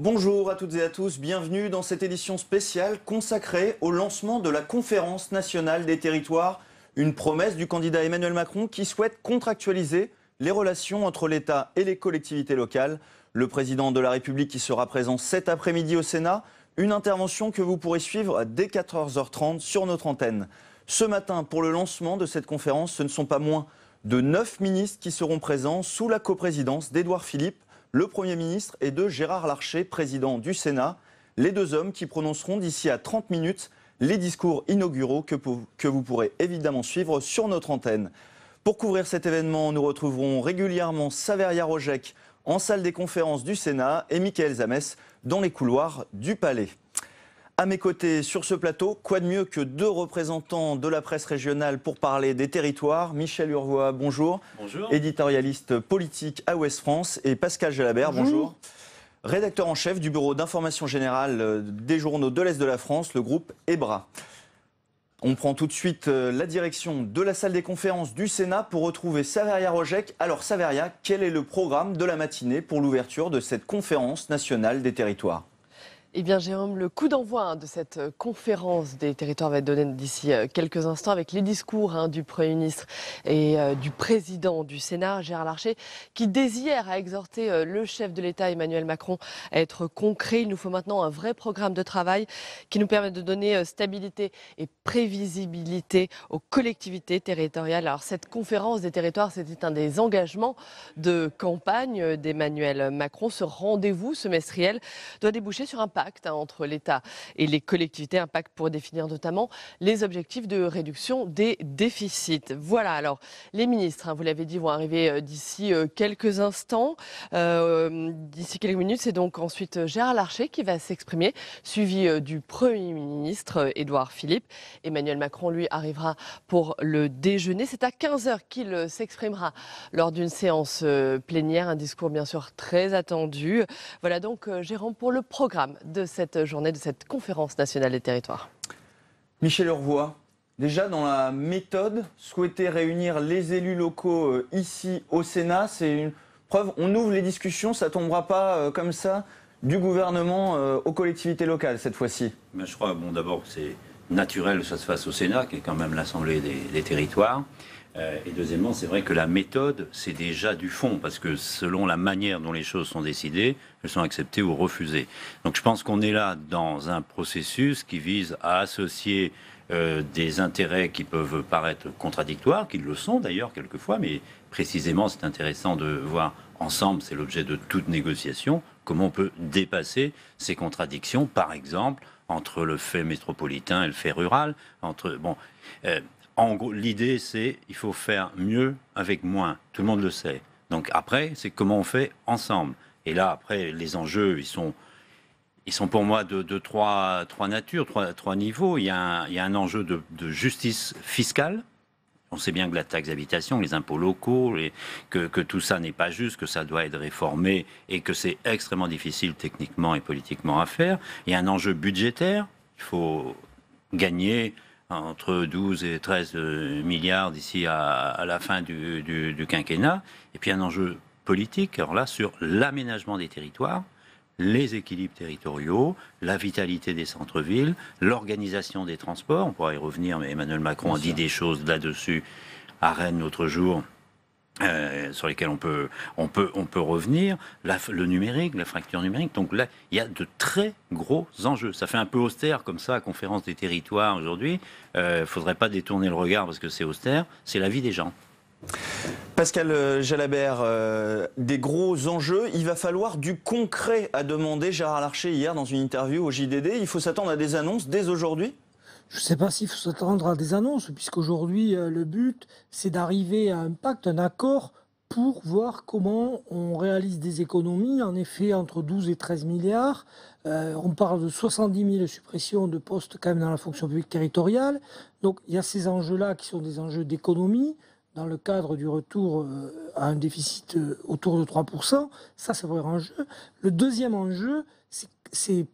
Bonjour à toutes et à tous, bienvenue dans cette édition spéciale consacrée au lancement de la Conférence nationale des territoires, une promesse du candidat Emmanuel Macron qui souhaite contractualiser les relations entre l'État et les collectivités locales. Le président de la République qui sera présent cet après-midi au Sénat, une intervention que vous pourrez suivre dès 14h30 sur notre antenne. Ce matin, pour le lancement de cette conférence, ce ne sont pas moins de 9 ministres qui seront présents sous la coprésidence d'Édouard Philippe, le Premier ministre, et de Gérard Larcher, président du Sénat, les deux hommes qui prononceront d'ici à 30 minutes les discours inauguraux que vous pourrez évidemment suivre sur notre antenne. Pour couvrir cet événement, nous retrouverons régulièrement Saveria Rojek en salle des conférences du Sénat et Mickaël Zamès dans les couloirs du Palais. À mes côtés sur ce plateau, quoi de mieux que deux représentants de la presse régionale pour parler des territoires. Michel Urvoas, bonjour. Bonjour. Éditorialiste politique à Ouest France, et Pascal Jalabert, bonjour. Rédacteur en chef du bureau d'information générale des journaux de l'Est de la France, le groupe EBRA. On prend tout de suite la direction de la salle des conférences du Sénat pour retrouver Saveria Rojek. Alors Saveria, quel est le programme de la matinée pour l'ouverture de cette conférence nationale des territoires ? Eh bien, Jérôme, le coup d'envoi de cette conférence des territoires va être donné d'ici quelques instants avec les discours du Premier ministre et du président du Sénat, Gérard Larcher, qui dès hier a exhorté le chef de l'État, Emmanuel Macron, à être concret. Il nous faut maintenant un vrai programme de travail qui nous permette de donner stabilité et prévisibilité aux collectivités territoriales. Alors, cette conférence des territoires, c'était un des engagements de campagne d'Emmanuel Macron. Ce rendez-vous semestriel doit déboucher sur un pacte entre l'État et les collectivités, un pacte pour définir notamment les objectifs de réduction des déficits. Voilà, alors les ministres, vous l'avez dit, vont arriver d'ici quelques instants, d'ici quelques minutes. C'est donc ensuite Gérard Larcher qui va s'exprimer, suivi du Premier ministre Édouard Philippe. Emmanuel Macron, lui, arrivera pour le déjeuner. C'est à 15h qu'il s'exprimera lors d'une séance plénière, un discours bien sûr très attendu. Voilà donc, Jérôme, pour le programme de cette journée, de cette conférence nationale des territoires. Michel Urvoas, déjà dans la méthode, souhaiter réunir les élus locaux ici au Sénat, c'est une preuve, on ouvre les discussions, ça ne tombera pas comme ça du gouvernement aux collectivités locales cette fois-ci. Mais je crois, d'abord que c'est naturel que ça se fasse au Sénat, qui est quand même l'Assemblée des territoires. Et deuxièmement, c'est vrai que la méthode, c'est déjà du fond, parce que selon la manière dont les choses sont décidées, elles sont acceptées ou refusées. Donc je pense qu'on est là dans un processus qui vise à associer des intérêts qui peuvent paraître contradictoires, qui le sont d'ailleurs quelquefois, mais précisément c'est intéressant de voir ensemble, c'est l'objet de toute négociation, comment on peut dépasser ces contradictions, par exemple, entre le fait métropolitain et le fait rural, en gros, l'idée, c'est qu'il faut faire mieux avec moins. Tout le monde le sait. Donc après, c'est comment on fait ensemble. Et là, après, les enjeux, ils sont pour moi de trois natures, trois niveaux. Il y a un enjeu de justice fiscale. On sait bien que la taxe d'habitation, les impôts locaux, que tout ça n'est pas juste, que ça doit être réformé et que c'est extrêmement difficile techniquement et politiquement à faire. Il y a un enjeu budgétaire. Il faut gagner entre 12 et 13 milliards d'ici à la fin du quinquennat. Et puis un enjeu politique, alors là, sur l'aménagement des territoires, les équilibres territoriaux, la vitalité des centres-villes, l'organisation des transports. On pourra y revenir, mais Emmanuel Macron a dit des choses là-dessus à Rennes l'autre jour, sur lesquels on peut revenir, le numérique, la fracture numérique. Donc là, il y a de très gros enjeux. Ça fait un peu austère comme ça, conférence des territoires aujourd'hui. Il ne faudrait pas détourner le regard parce que c'est austère. C'est la vie des gens. Pascal Jalabert, des gros enjeux. Il va falloir du concret, a demandé Gérard Larcher hier dans une interview au JDD. Il faut s'attendre à des annonces dès aujourd'hui ? Je ne sais pas s'il faut s'attendre à des annonces, puisqu'aujourd'hui, le but, c'est d'arriver à un pacte, un accord, pour voir comment on réalise des économies. En effet, entre 12 et 13 milliards, on parle de 70 000 suppressions de postes quand même dans la fonction publique territoriale. Donc, il y a ces enjeux-là qui sont des enjeux d'économie, dans le cadre du retour à un déficit autour de 3%. Ça, c'est un vrai enjeu. Le deuxième enjeu, c'est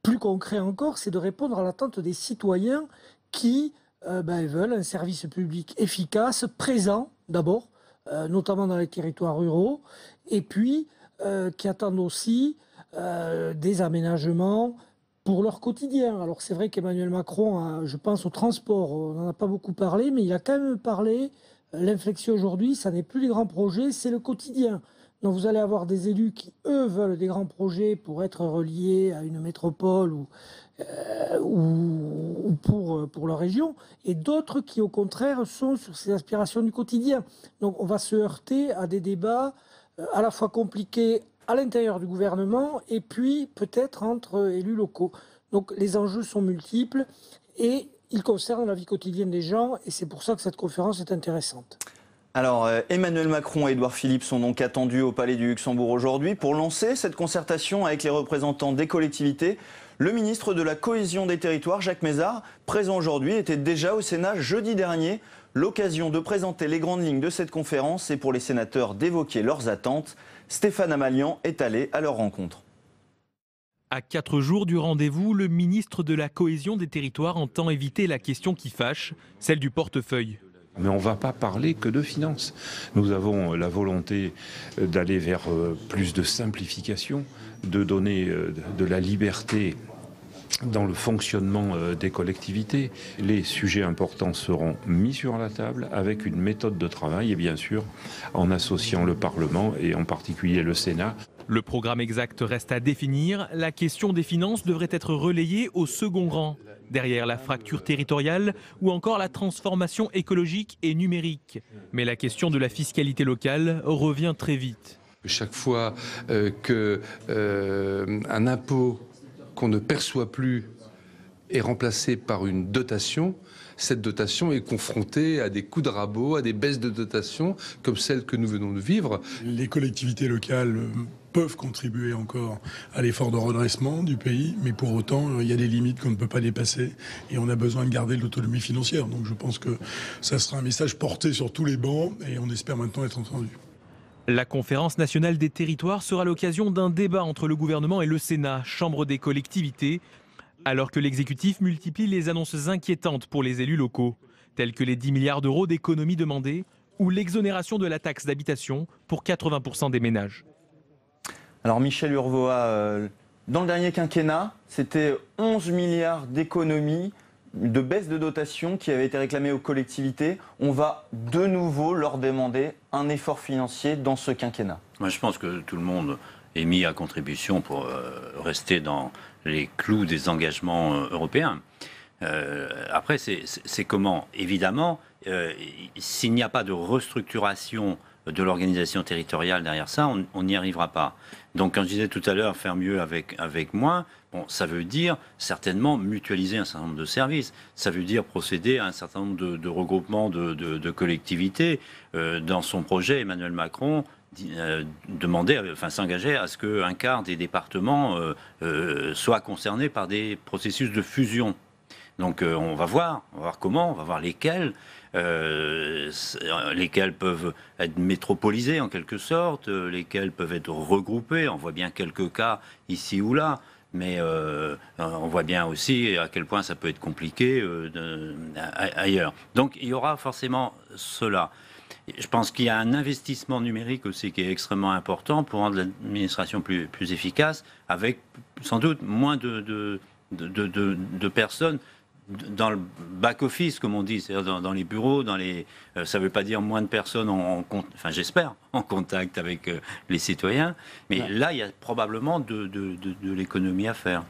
plus concret encore, c'est de répondre à l'attente des citoyens qui elles veulent un service public efficace, présent d'abord, notamment dans les territoires ruraux, et puis qui attendent aussi des aménagements pour leur quotidien. Alors c'est vrai qu'Emmanuel Macron, je pense au transport, on n'en a pas beaucoup parlé, mais il a quand même parlé, l'inflexion aujourd'hui, ça n'est plus les grands projets, c'est le quotidien. Donc vous allez avoir des élus qui, eux, veulent des grands projets pour être reliés à une métropole ou pour leur région, et d'autres qui, au contraire, sont sur ces aspirations du quotidien. Donc on va se heurter à des débats à la fois compliqués à l'intérieur du gouvernement et puis peut-être entre élus locaux. Donc les enjeux sont multiples et ils concernent la vie quotidienne des gens, et c'est pour ça que cette conférence est intéressante. Alors, Emmanuel Macron et Édouard Philippe sont donc attendus au Palais du Luxembourg aujourd'hui pour lancer cette concertation avec les représentants des collectivités. Le ministre de la Cohésion des Territoires, Jacques Mézard, présent aujourd'hui, était déjà au Sénat jeudi dernier. L'occasion de présenter les grandes lignes de cette conférence et pour les sénateurs d'évoquer leurs attentes. Stéphane Amalian est allé à leur rencontre. À 4 jours du rendez-vous, le ministre de la Cohésion des Territoires entend éviter la question qui fâche, celle du portefeuille. Mais on ne va pas parler que de finances. Nous avons la volonté d'aller vers plus de simplification, de donner de la liberté dans le fonctionnement des collectivités. Les sujets importants seront mis sur la table avec une méthode de travail et bien sûr en associant le Parlement et en particulier le Sénat. Le programme exact reste à définir. La question des finances devrait être relayée au second rang, derrière la fracture territoriale ou encore la transformation écologique et numérique. Mais la question de la fiscalité locale revient très vite. Chaque fois qu'un impôt qu'on ne perçoit plus est remplacé par une dotation, cette dotation est confrontée à des coups de rabot, à des baisses de dotation comme celles que nous venons de vivre. Les collectivités locales peuvent contribuer encore à l'effort de redressement du pays, mais pour autant, il y a des limites qu'on ne peut pas dépasser et on a besoin de garder l'autonomie financière. Donc je pense que ça sera un message porté sur tous les bancs et on espère maintenant être entendu. La conférence nationale des territoires sera l'occasion d'un débat entre le gouvernement et le Sénat, chambre des collectivités, alors que l'exécutif multiplie les annonces inquiétantes pour les élus locaux, telles que les 10 milliards d'euros d'économies demandées ou l'exonération de la taxe d'habitation pour 80% des ménages. Alors Michel Urvoa, dans le dernier quinquennat, c'était 11 milliards d'économies, de baisse de dotation qui avaient été réclamées aux collectivités. On va de nouveau leur demander un effort financier dans ce quinquennat. Moi, je pense que tout le monde est mis à contribution pour rester dans les clous des engagements européens. Après, c'est comment ? Évidemment, s'il n'y a pas de restructuration de l'organisation territoriale derrière ça, on n'y arrivera pas. Donc, quand je disais tout à l'heure, faire mieux avec moins, bon, ça veut dire certainement mutualiser un certain nombre de services. Ça veut dire procéder à un certain nombre de regroupements de collectivités. Dans son projet, Emmanuel Macron s'engageait à ce qu'un quart des départements soient concernés par des processus de fusion. Donc on va voir comment, on va voir lesquels peuvent être métropolisés en quelque sorte, lesquels peuvent être regroupés. On voit bien quelques cas ici ou là, mais on voit bien aussi à quel point ça peut être compliqué ailleurs. Donc il y aura forcément cela. Je pense qu'il y a un investissement numérique aussi qui est extrêmement important pour rendre l'administration plus efficace, avec sans doute moins de personnes dans le back-office, comme on dit, c'est-à-dire dans les bureaux, ça ne veut pas dire moins de personnes, j'espère, en contact avec les citoyens, mais là, il y a probablement de l'économie à faire.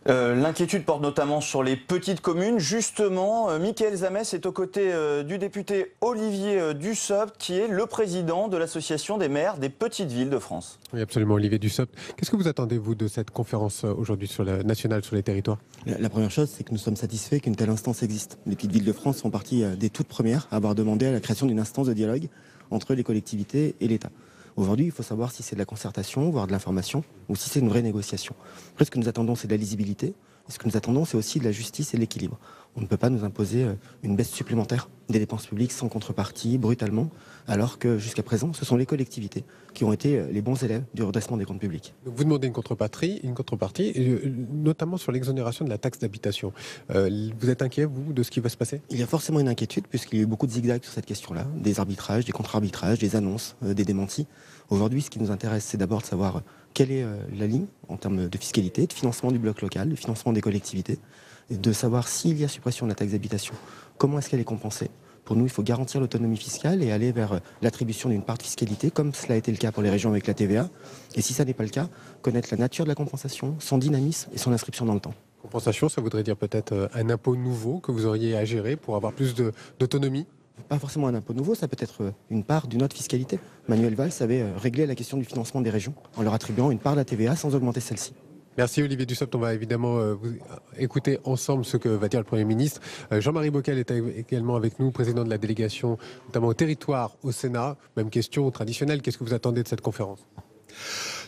L'inquiétude porte notamment sur les petites communes. Justement, Michaël Zamès est aux côtés du député Olivier Dussopt, qui est le président de l'Association des maires des petites villes de France. Oui, absolument, Olivier Dussopt. Qu'est-ce que vous attendez, vous, de cette conférence aujourd'hui nationale sur les territoires ? La première chose, c'est que nous sommes satisfaits qu'une telle instance existe. Les petites villes de France font partie des toutes premières à avoir demandé à la création d'une instance de dialogue entre les collectivités et l'État. Aujourd'hui, il faut savoir si c'est de la concertation, voire de l'information, ou si c'est une vraie négociation. Après, ce que nous attendons, c'est de la lisibilité. Et ce que nous attendons, c'est aussi de la justice et de l'équilibre. On ne peut pas nous imposer une baisse supplémentaire des dépenses publiques sans contrepartie, brutalement, alors que jusqu'à présent, ce sont les collectivités qui ont été les bons élèves du redressement des comptes publics. Donc vous demandez une contrepartie, notamment sur l'exonération de la taxe d'habitation. Vous êtes inquiet, vous, de ce qui va se passer ? Il y a forcément une inquiétude, puisqu'il y a eu beaucoup de zigzags sur cette question-là, des arbitrages, des contre-arbitrages, des annonces, des démentis. Aujourd'hui, ce qui nous intéresse, c'est d'abord de savoir quelle est la ligne en termes de fiscalité, de financement du bloc local, de financement des collectivités, et de savoir s'il y a suppression de la taxe d'habitation, comment est-ce qu'elle est compensée. Pour nous, il faut garantir l'autonomie fiscale et aller vers l'attribution d'une part de fiscalité, comme cela a été le cas pour les régions avec la TVA. Et si ça n'est pas le cas, connaître la nature de la compensation, son dynamisme et son inscription dans le temps. Compensation, ça voudrait dire peut-être un impôt nouveau que vous auriez à gérer pour avoir plus d'autonomie ? Pas forcément un impôt nouveau, ça peut être une part d'une autre fiscalité. Manuel Valls avait réglé la question du financement des régions en leur attribuant une part de la TVA sans augmenter celle-ci. Merci Olivier Dussopt, on va évidemment écouter ensemble ce que va dire le Premier ministre. Jean-Marie Bockel est également avec nous, président de la délégation, notamment au territoire au Sénat. Même question traditionnelle, qu'est-ce que vous attendez de cette conférence ?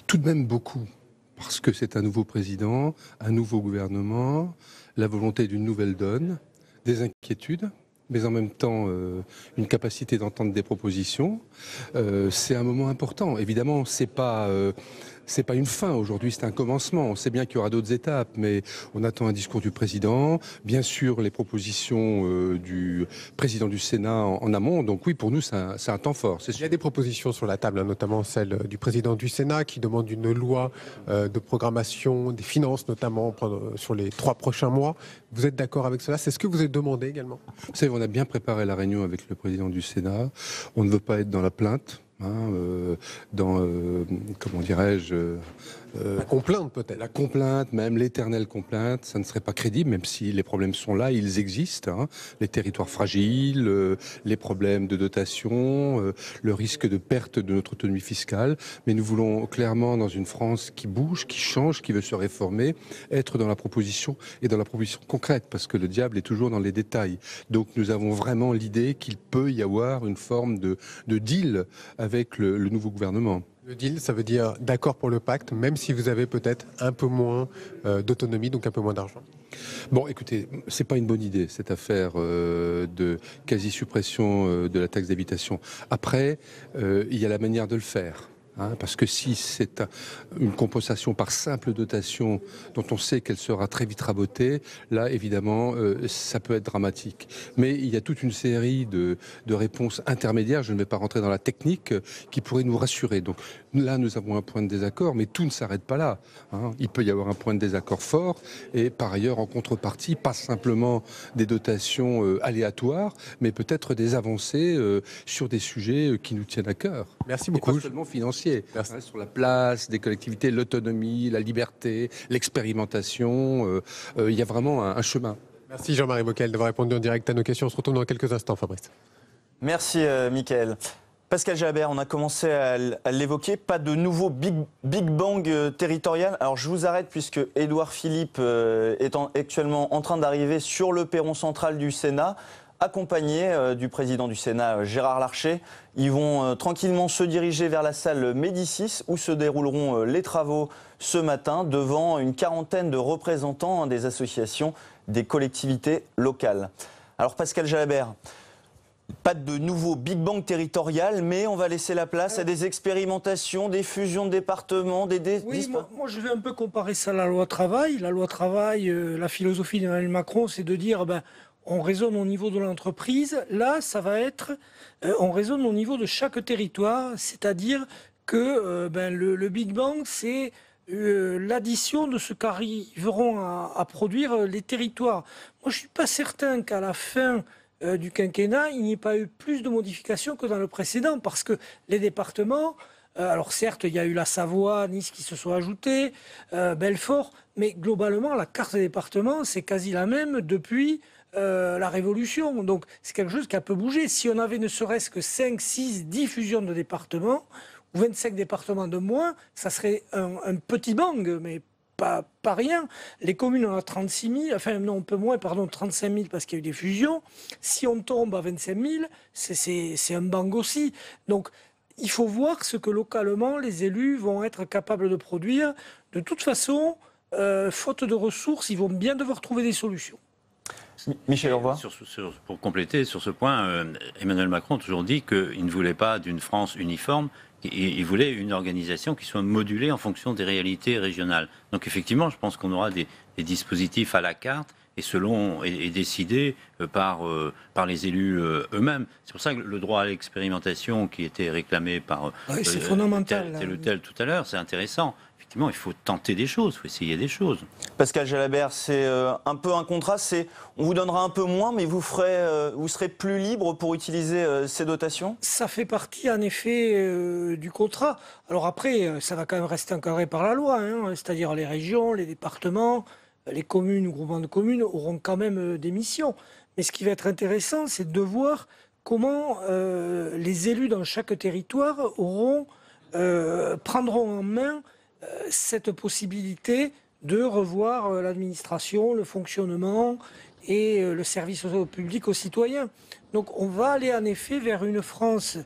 Tout de même beaucoup, parce que c'est un nouveau président, un nouveau gouvernement, la volonté d'une nouvelle donne, des inquiétudes, mais en même temps une capacité d'entendre des propositions. C'est un moment important. Évidemment, c'est pas une fin aujourd'hui, c'est un commencement. On sait bien qu'il y aura d'autres étapes, mais on attend un discours du président, bien sûr les propositions du président du Sénat en amont. Donc oui, pour nous, c'est un temps fort. Il y a des propositions sur la table, notamment celle du président du Sénat qui demande une loi de programmation des finances, notamment sur les 3 prochains mois. Vous êtes d'accord avec cela ? C'est ce que vous avez demandé également ? Vous savez, on a bien préparé la réunion avec le président du Sénat. On ne veut pas être dans la plainte. Comment dirais-je, la complainte peut-être. La complainte, même l'éternelle complainte, ça ne serait pas crédible, même si les problèmes sont là, ils existent. Les territoires fragiles, les problèmes de dotation, le risque de perte de notre autonomie fiscale. Mais nous voulons clairement, dans une France qui bouge, qui change, qui veut se réformer, être dans la proposition et dans la proposition concrète, parce que le diable est toujours dans les détails. Donc nous avons vraiment l'idée qu'il peut y avoir une forme de deal avec le nouveau gouvernement. Le deal, ça veut dire d'accord pour le pacte, même si vous avez peut-être un peu moins d'autonomie, donc un peu moins d'argent. Bon, écoutez, c'est pas une bonne idée, cette affaire de quasi-suppression de la taxe d'habitation. Après, il y a la manière de le faire. Parce que si c'est une compensation par simple dotation dont on sait qu'elle sera très vite rabotée, là évidemment ça peut être dramatique. Mais il y a toute une série de réponses intermédiaires, je ne vais pas rentrer dans la technique, qui pourraient nous rassurer. Donc là nous avons un point de désaccord, mais tout ne s'arrête pas là. Il peut y avoir un point de désaccord fort et par ailleurs en contrepartie, pas simplement des dotations aléatoires, mais peut-être des avancées sur des sujets qui nous tiennent à cœur. Merci beaucoup. Et pas seulement financiers. Sur la place des collectivités, l'autonomie, la liberté, l'expérimentation. Il y a vraiment un chemin. Merci Jean-Marie Bockel d'avoir répondu en direct à nos questions. On se retrouve dans quelques instants, Fabrice. Merci Mickaël. Pascal Jalabert, on a commencé à l'évoquer, pas de nouveau Big Bang territorial. Alors je vous arrête puisque Édouard Philippe est actuellement en train d'arriver sur le perron central du Sénat, accompagné du président du Sénat, Gérard Larcher. Ils vont tranquillement se diriger vers la salle Médicis où se dérouleront les travaux ce matin devant une quarantaine de représentants des associations des collectivités locales. Alors Pascal Jalabert, pas de nouveau Big Bang territorial, mais on va laisser la place à des expérimentations, des fusions de départements, Oui, moi je vais un peu comparer ça à la loi travail. La loi travail, la philosophie d'Emmanuel Macron, c'est de dire on raisonne au niveau de l'entreprise. Là, ça va être on raisonne au niveau de chaque territoire, c'est-à-dire que le Big Bang, c'est l'addition de ce qu'arriveront à produire les territoires. Moi, je ne suis pas certain qu'à la fin du quinquennat, il n'y ait pas eu plus de modifications que dans le précédent, parce que les départements, alors certes, il y a eu la Savoie, Nice qui se sont ajoutés, Belfort, mais globalement, la carte des départements, c'est quasi la même depuis la Révolution. Donc, c'est quelque chose qui a peu bougé. Si on avait ne serait-ce que 5, 6, 10 fusions de départements, ou 25 départements de moins, ça serait un petit bang, mais pas rien. Les communes, on a 36 000, enfin non, un peu moins, pardon, 35 000 parce qu'il y a eu des fusions. Si on tombe à 25 000, c'est un bang aussi. Donc, il faut voir ce que localement les élus vont être capables de produire. De toute façon, faute de ressources, ils vont bien devoir trouver des solutions. Michel Urvoas. Pour compléter sur ce point, Emmanuel Macron a toujours dit qu'il ne voulait pas d'une France uniforme, il voulait une organisation qui soit modulée en fonction des réalités régionales. Donc effectivement, je pense qu'on aura des dispositifs à la carte et décidés par les élus eux-mêmes. C'est pour ça que le droit à l'expérimentation qui était réclamé par c'est fondamental, tel ou tel tout à l'heure, c'est intéressant. Effectivement, il faut tenter des choses, il faut essayer des choses. Pascal Jalabert, c'est un peu un contrat, on vous donnera un peu moins, mais vous serez plus libre pour utiliser ces dotations ? Ça fait partie, en effet, du contrat. Alors après, ça va quand même rester encadré par la loi, hein, c'est-à-dire les régions, les départements, les communes ou groupements de communes auront quand même des missions. Mais ce qui va être intéressant, c'est de voir comment les élus dans chaque territoire prendront en main cette possibilité de revoir l'administration, le fonctionnement et le service au public aux citoyens. Donc on va aller en effet vers une France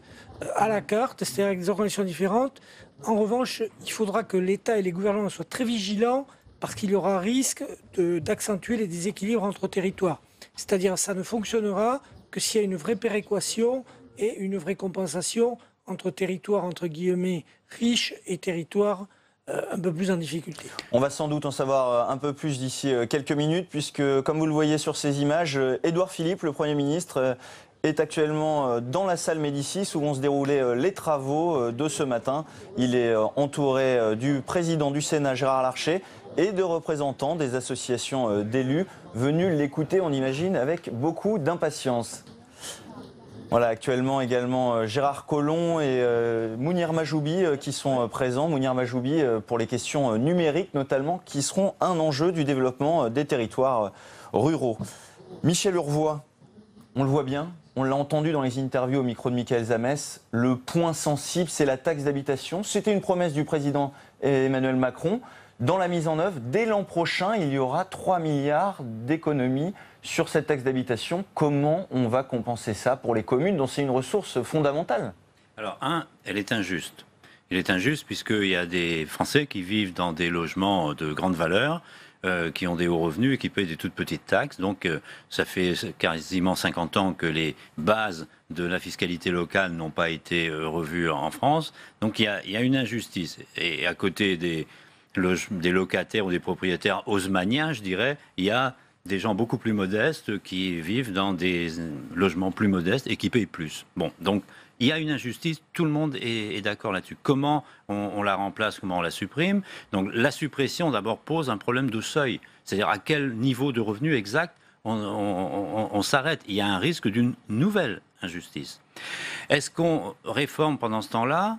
à la carte, c'est-à-dire avec des organisations différentes. En revanche, il faudra que l'État et les gouvernements soient très vigilants parce qu'il y aura risque d'accentuer les déséquilibres entre territoires. C'est-à-dire ça ne fonctionnera que s'il y a une vraie péréquation et une vraie compensation entre territoires, entre guillemets, riches et territoires un peu plus en difficulté. On va sans doute en savoir un peu plus d'ici quelques minutes, puisque, comme vous le voyez sur ces images, Édouard Philippe, le Premier ministre, est actuellement dans la salle Médicis où vont se dérouler les travaux de ce matin. Il est entouré du président du Sénat, Gérard Larcher, et de représentants des associations d'élus venus l'écouter, on imagine, avec beaucoup d'impatience. Voilà, actuellement également Gérard Collomb et Mounir Majoubi qui sont présents. Mounir Majoubi pour les questions numériques notamment, qui seront un enjeu du développement des territoires ruraux. Michel Urvoas, on le voit bien, on l'a entendu dans les interviews au micro de Michael Zamès, le point sensible, c'est la taxe d'habitation. C'était une promesse du président Emmanuel Macron. Dans la mise en œuvre, dès l'an prochain, il y aura 3 milliards d'économies sur cette taxe d'habitation. Comment on va compenser ça pour les communes dont c'est une ressource fondamentale ? Alors, elle est injuste. Elle est injuste puisqu'il y a des Français qui vivent dans des logements de grande valeur, qui ont des hauts revenus et qui payent des toutes petites taxes. Donc, ça fait quasiment 50 ans que les bases de la fiscalité locale n'ont pas été revues en France. Donc, il y a une injustice. Et à côté des locataires ou des propriétaires haussmanniens, je dirais, il y a des gens beaucoup plus modestes qui vivent dans des logements plus modestes et qui payent plus. Bon, donc il y a une injustice, tout le monde est d'accord là-dessus. Comment on la remplace, comment on la supprime ? Donc la suppression d'abord pose un problème de seuil, c'est-à-dire à quel niveau de revenu exact on s'arrête. Il y a un risque d'une nouvelle injustice. Est-ce qu'on réforme pendant ce temps-là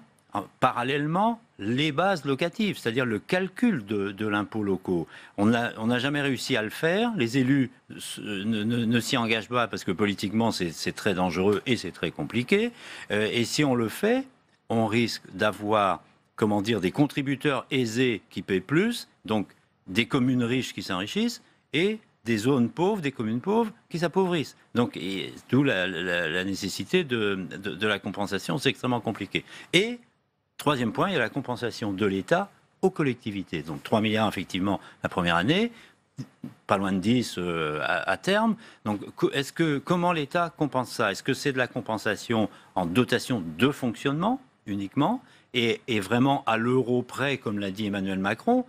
parallèlement les bases locatives, c'est-à-dire le calcul de l'impôt locaux. On n'a jamais réussi à le faire. Les élus ne s'y engagent pas parce que politiquement c'est très dangereux et c'est très compliqué. Et si on le fait, on risque d'avoir, des contributeurs aisés qui paient plus, donc des communes riches qui s'enrichissent et des zones pauvres, des communes pauvres qui s'appauvrissent. Donc, d'où la nécessité de la compensation, c'est extrêmement compliqué. Et troisième point, il y a la compensation de l'État aux collectivités. Donc 3 milliards effectivement la première année, pas loin de 10 à terme. Donc comment l'État compense ça ? Est-ce que c'est de la compensation en dotation de fonctionnement uniquement et vraiment à l'euro près, comme l'a dit Emmanuel Macron ?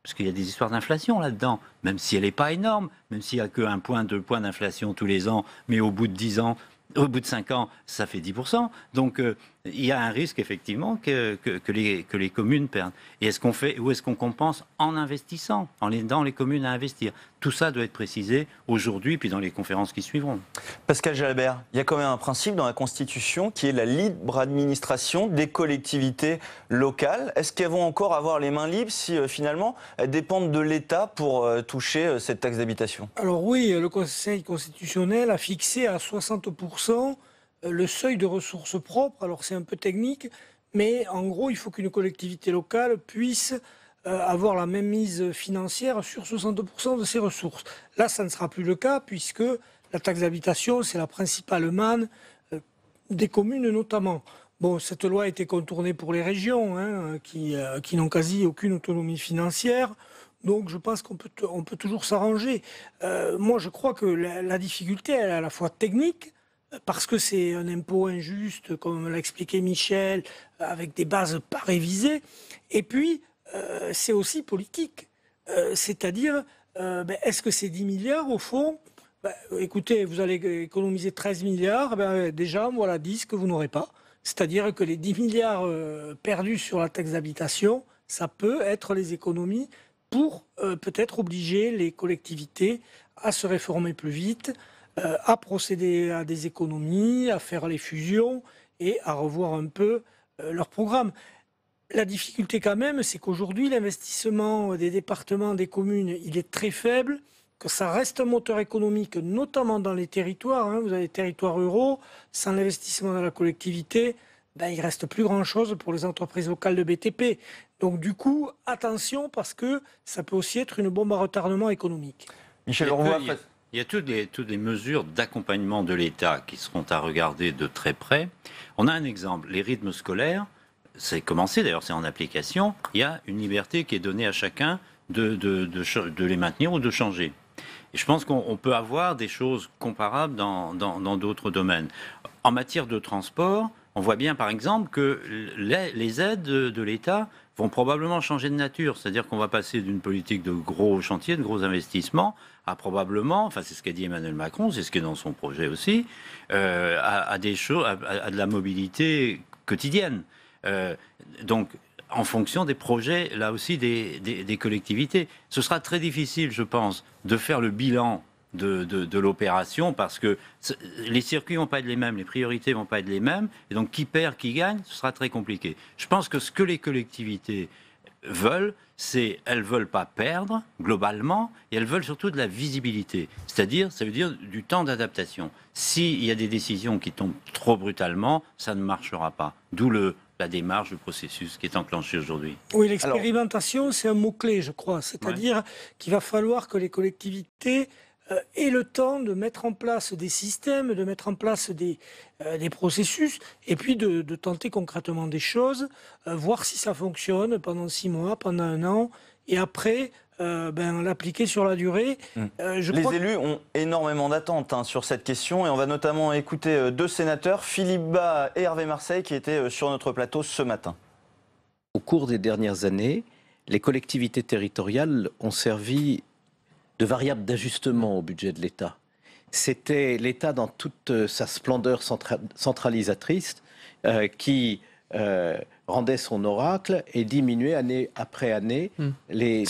Parce qu'il y a des histoires d'inflation là-dedans, même si elle n'est pas énorme, même s'il n'y a qu'un point, 2 points d'inflation tous les ans, mais au bout de 10 ans, au bout de 5 ans, ça fait 10%. Donc, il y a un risque, effectivement, que les communes perdent. Et où est-ce qu'on compense ? En investissant, en aidant les communes à investir. Tout ça doit être précisé aujourd'hui, puis dans les conférences qui suivront. Pascal Jalabert, il y a quand même un principe dans la Constitution qui est la libre administration des collectivités locales. Est-ce qu'elles vont encore avoir les mains libres si, finalement, elles dépendent de l'État pour toucher cette taxe d'habitation ? Alors oui, le Conseil constitutionnel a fixé à 60% le seuil de ressources propres. Alors c'est un peu technique, mais en gros, il faut qu'une collectivité locale puisse avoir la même mise financière sur 60% de ses ressources. Là, ça ne sera plus le cas puisque la taxe d'habitation, c'est la principale manne des communes notamment. Bon, cette loi a été contournée pour les régions qui n'ont quasi aucune autonomie financière. Donc je pense qu'on peut toujours s'arranger. Moi, je crois que la difficulté, elle est à la fois technique, parce que c'est un impôt injuste, comme l'a expliqué Michel, avec des bases pas révisées. Et puis, c'est aussi politique. C'est-à-dire, est-ce que ces 10 milliards, au fond, écoutez, vous allez économiser 13 milliards, déjà, voilà 10 que vous n'aurez pas. C'est-à-dire que les 10 milliards perdus sur la taxe d'habitation, ça peut être les économies pour peut-être obliger les collectivités à se réformer plus vite, à procéder à des économies, à faire les fusions et à revoir un peu leur programme. La difficulté quand même, c'est qu'aujourd'hui, l'investissement des départements, des communes, il est très faible, que ça reste un moteur économique, notamment dans les territoires. Vous avez les territoires ruraux, sans l'investissement dans la collectivité, il ne reste plus grand-chose pour les entreprises locales de BTP. Donc du coup, attention, parce que ça peut aussi être une bombe à retardement économique. Michel, il y a toutes les mesures d'accompagnement de l'État qui seront à regarder de très près. On a un exemple, les rythmes scolaires, c'est commencé, d'ailleurs c'est en application, il y a une liberté qui est donnée à chacun de les maintenir ou de changer. Et je pense qu'on peut avoir des choses comparables dans d'autres domaines. En matière de transport, on voit bien par exemple que les aides de l'État vont probablement changer de nature. C'est-à-dire qu'on va passer d'une politique de gros chantiers, de gros investissements, à probablement, enfin c'est ce qu'a dit Emmanuel Macron, c'est ce qui est dans son projet aussi, à des choses, à de la mobilité quotidienne. Donc, en fonction des projets, là aussi, des collectivités. Ce sera très difficile, je pense, de faire le bilan de l'opération parce que les circuits ne vont pas être les mêmes, les priorités ne vont pas être les mêmes, et donc qui perd, qui gagne, ce sera très compliqué. Je pense que ce que les collectivités veulent, elles ne veulent pas perdre, globalement, et elles veulent surtout de la visibilité. C'est-à-dire, ça veut dire du temps d'adaptation. S'il y a des décisions qui tombent trop brutalement, ça ne marchera pas. D'où la démarche, le processus qui est enclenché aujourd'hui. Oui, l'expérimentation, c'est un mot-clé, je crois. C'est-à-dire qu'il va falloir que les collectivités aient le temps de mettre en place des systèmes, de mettre en place des processus, et puis de tenter concrètement des choses, voir si ça fonctionne pendant 6 mois, pendant 1 an, et après l'appliquer sur la durée. Les élus ont énormément d'attentes sur cette question, et on va notamment écouter 2 sénateurs, Philippe Bas et Hervé Marseille, qui étaient sur notre plateau ce matin. Au cours des dernières années, les collectivités territoriales ont servi de variable d'ajustement au budget de l'État. C'était l'État dans toute sa splendeur centralisatrice qui rendait son oracle et diminuait année après année les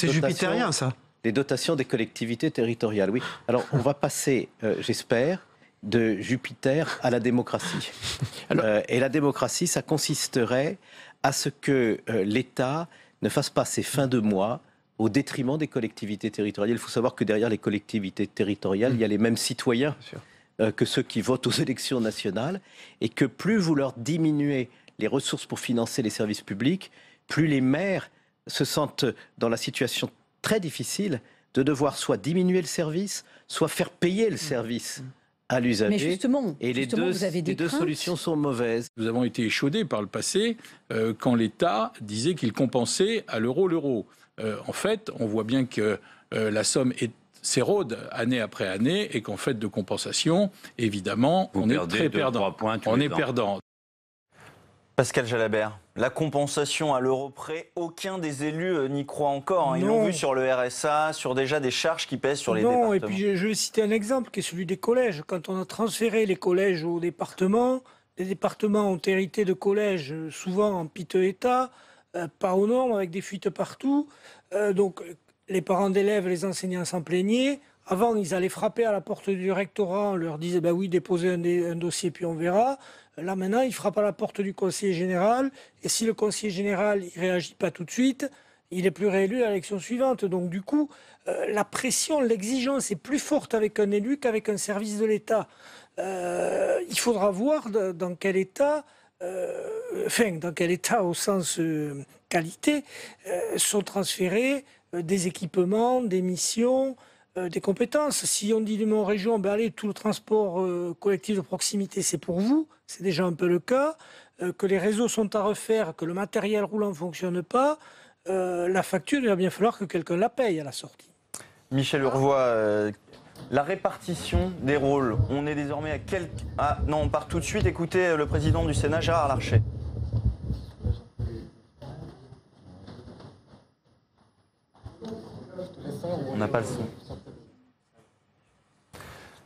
dotations des collectivités territoriales. Oui. Alors on va passer, j'espère, de Jupiter à la démocratie. Et la démocratie, ça consisterait à ce que l'État ne fasse pas ses fins de mois au détriment des collectivités territoriales. Il faut savoir que derrière les collectivités territoriales, il y a les mêmes citoyens que ceux qui votent aux élections nationales, et que plus vous leur diminuez les ressources pour financer les services publics, plus les maires se sentent dans la situation très difficile de devoir soit diminuer le service, soit faire payer le service à l'usager. Mais justement, les deux solutions sont mauvaises. Nous avons été échaudés par le passé quand l'État disait qu'il compensait à l'euro. En fait, on voit bien que la somme s'érode année après année et qu'en fait de compensation, évidemment, on est très perdant. On est perdant. Pascal Jalabert, la compensation à l'euro près, aucun des élus n'y croit encore. Ils l'ont vu sur le RSA, sur déjà des charges qui pèsent sur les départements. Non, et puis je vais citer un exemple qui est celui des collèges. Quand on a transféré les collèges aux départements, les départements ont hérité de collèges souvent en piteux état, pas aux normes, avec des fuites partout. Donc les parents d'élèves, les enseignants s'en plaignaient. Avant, ils allaient frapper à la porte du rectorat, on leur disait oui, déposez un dossier puis on verra. Là maintenant, ils frappent à la porte du conseiller général, et si le conseiller général ne réagit pas tout de suite, il est plus réélu à l'élection suivante. Donc du coup, la pression, l'exigence est plus forte avec un élu qu'avec un service de l'État. Il faudra voir dans quel état, dans quel état au sens qualité, sont transférés des équipements, des missions, des compétences. Si on dit de mon région, allez, tout le transport collectif de proximité, c'est pour vous, c'est déjà un peu le cas, que les réseaux sont à refaire, que le matériel roulant ne fonctionne pas, la facture, il va bien falloir que quelqu'un la paye à la sortie. Michel Urvois, la répartition des rôles, on est désormais à quel... Ah non, on part tout de suite écouter le président du Sénat, Gérard Larcher. On n'a pas le son.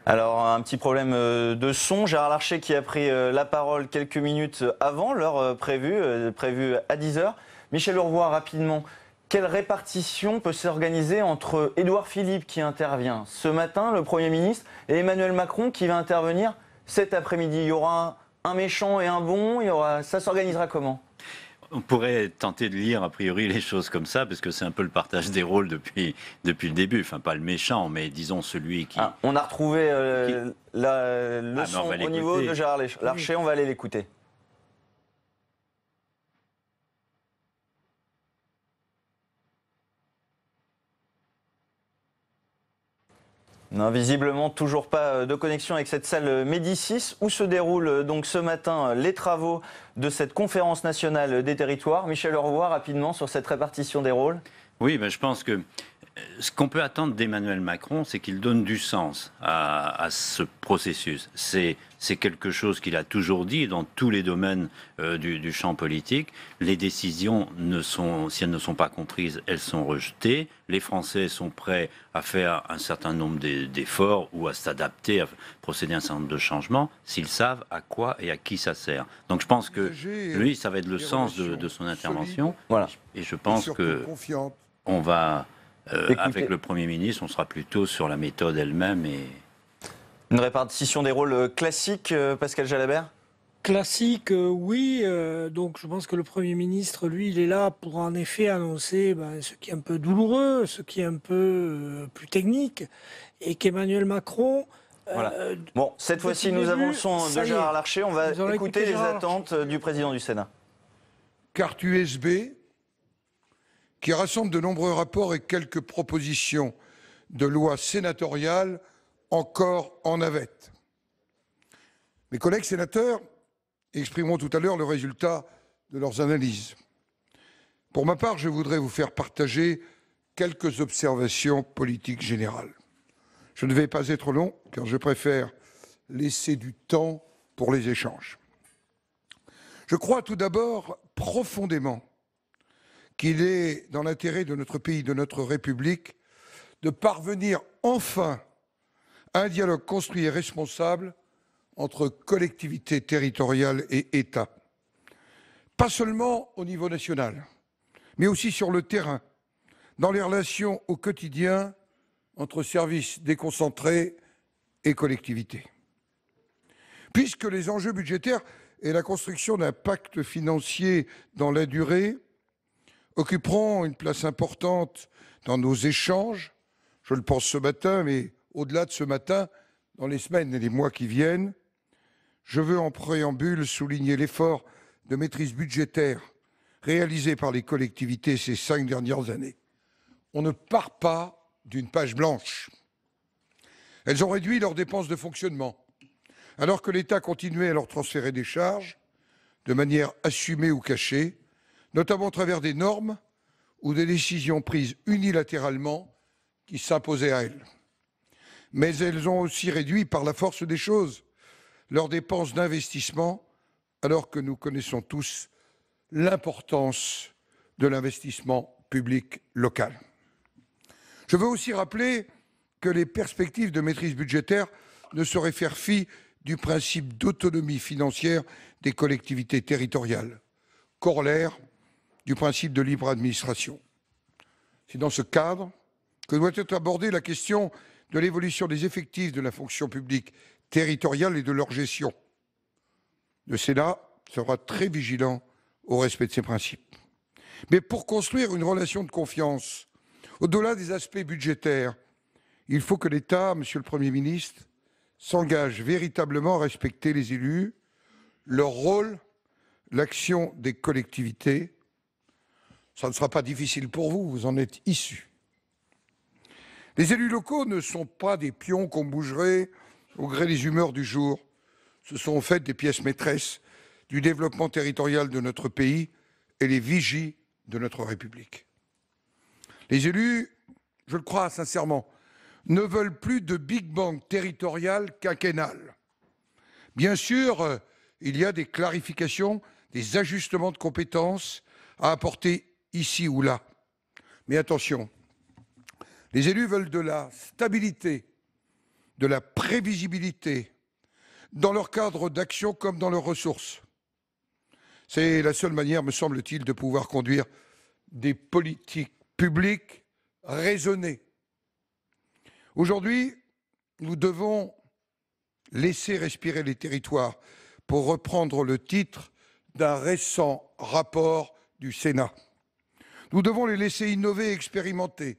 Alors, un petit problème de son. Gérard Larcher qui a pris la parole quelques minutes avant l'heure prévue à 10h. Michel Urvois, rapidement, quelle répartition peut s'organiser entre Édouard Philippe qui intervient ce matin, le Premier ministre, et Emmanuel Macron qui va intervenir cet après-midi? Il y aura un méchant et un bon, ça s'organisera comment? On pourrait tenter de lire a priori les choses comme ça, parce que c'est un peu le partage des rôles depuis le début. Enfin, pas le méchant, mais disons celui qui... Ah, on a retrouvé le son au niveau de Gérard Larcher, on va aller l'écouter. Non, visiblement, toujours pas de connexion avec cette salle Médicis où se déroulent donc ce matin les travaux de cette conférence nationale des territoires. Michel Urvois, rapidement, sur cette répartition des rôles. Oui, je pense que ce qu'on peut attendre d'Emmanuel Macron, c'est qu'il donne du sens à ce processus. C'est quelque chose qu'il a toujours dit dans tous les domaines du champ politique. Les décisions, si elles ne sont pas comprises, elles sont rejetées. Les Français sont prêts à faire un certain nombre d'efforts ou à s'adapter, à procéder à un certain nombre de changements, s'ils savent à quoi et à qui ça sert. Donc je pense que lui, ça va être le sens de son intervention. Voilà. Et je pense que on va... avec le Premier ministre, on sera plutôt sur la méthode elle-même. Une répartition des rôles classique, Pascal Jalabert? Classique, oui. Donc je pense que le Premier ministre, lui, il est là pour en effet annoncer ce qui est un peu douloureux, ce qui est un peu plus technique, et qu'Emmanuel Macron... Voilà. Bon, cette fois-ci, nous avons le son de Gérard Larcher. On va écouter les attentes du président du Sénat. Carte USB qui rassemble de nombreux rapports et quelques propositions de loi sénatoriales encore en navette. Mes collègues sénateurs exprimeront tout à l'heure le résultat de leurs analyses. Pour ma part, je voudrais vous faire partager quelques observations politiques générales. Je ne vais pas être long, car je préfère laisser du temps pour les échanges. Je crois tout d'abord profondément qu'il est dans l'intérêt de notre pays, de notre République, de parvenir enfin à un dialogue construit et responsable entre collectivités territoriales et État. Pas seulement au niveau national, mais aussi sur le terrain, dans les relations au quotidien entre services déconcentrés et collectivités. Puisque les enjeux budgétaires et la construction d'un pacte financier dans la durée occuperont une place importante dans nos échanges, je le pense ce matin, mais au-delà de ce matin, dans les semaines et les mois qui viennent, je veux en préambule souligner l'effort de maîtrise budgétaire réalisé par les collectivités ces 5 dernières années. On ne part pas d'une page blanche. Elles ont réduit leurs dépenses de fonctionnement, alors que l'État continuait à leur transférer des charges, de manière assumée ou cachée, notamment au travers des normes ou des décisions prises unilatéralement qui s'imposaient à elles. Mais elles ont aussi réduit par la force des choses leurs dépenses d'investissement, alors que nous connaissons tous l'importance de l'investissement public local. Je veux aussi rappeler que les perspectives de maîtrise budgétaire ne sauraient faire fi du principe d'autonomie financière des collectivités territoriales, corollaire du principe de libre administration. C'est dans ce cadre que doit être abordée la question de l'évolution des effectifs de la fonction publique territoriale et de leur gestion. Le Sénat sera très vigilant au respect de ces principes. Mais pour construire une relation de confiance, au-delà des aspects budgétaires, il faut que l'État, Monsieur le Premier ministre, s'engage véritablement à respecter les élus, leur rôle, l'action des collectivités. Ça ne sera pas difficile pour vous, vous en êtes issus. Les élus locaux ne sont pas des pions qu'on bougerait au gré des humeurs du jour. Ce sont en fait des pièces maîtresses du développement territorial de notre pays et les vigies de notre République. Les élus, je le crois sincèrement, ne veulent plus de Big Bang territorial quinquennal. Bien sûr, il y a des clarifications, des ajustements de compétences à apporter ici ou là. Mais attention, les élus veulent de la stabilité, de la prévisibilité, dans leur cadre d'action comme dans leurs ressources. C'est la seule manière, me semble-t-il, de pouvoir conduire des politiques publiques raisonnées. Aujourd'hui, nous devons laisser respirer les territoires, pour reprendre le titre d'un récent rapport du Sénat. Nous devons les laisser innover et expérimenter,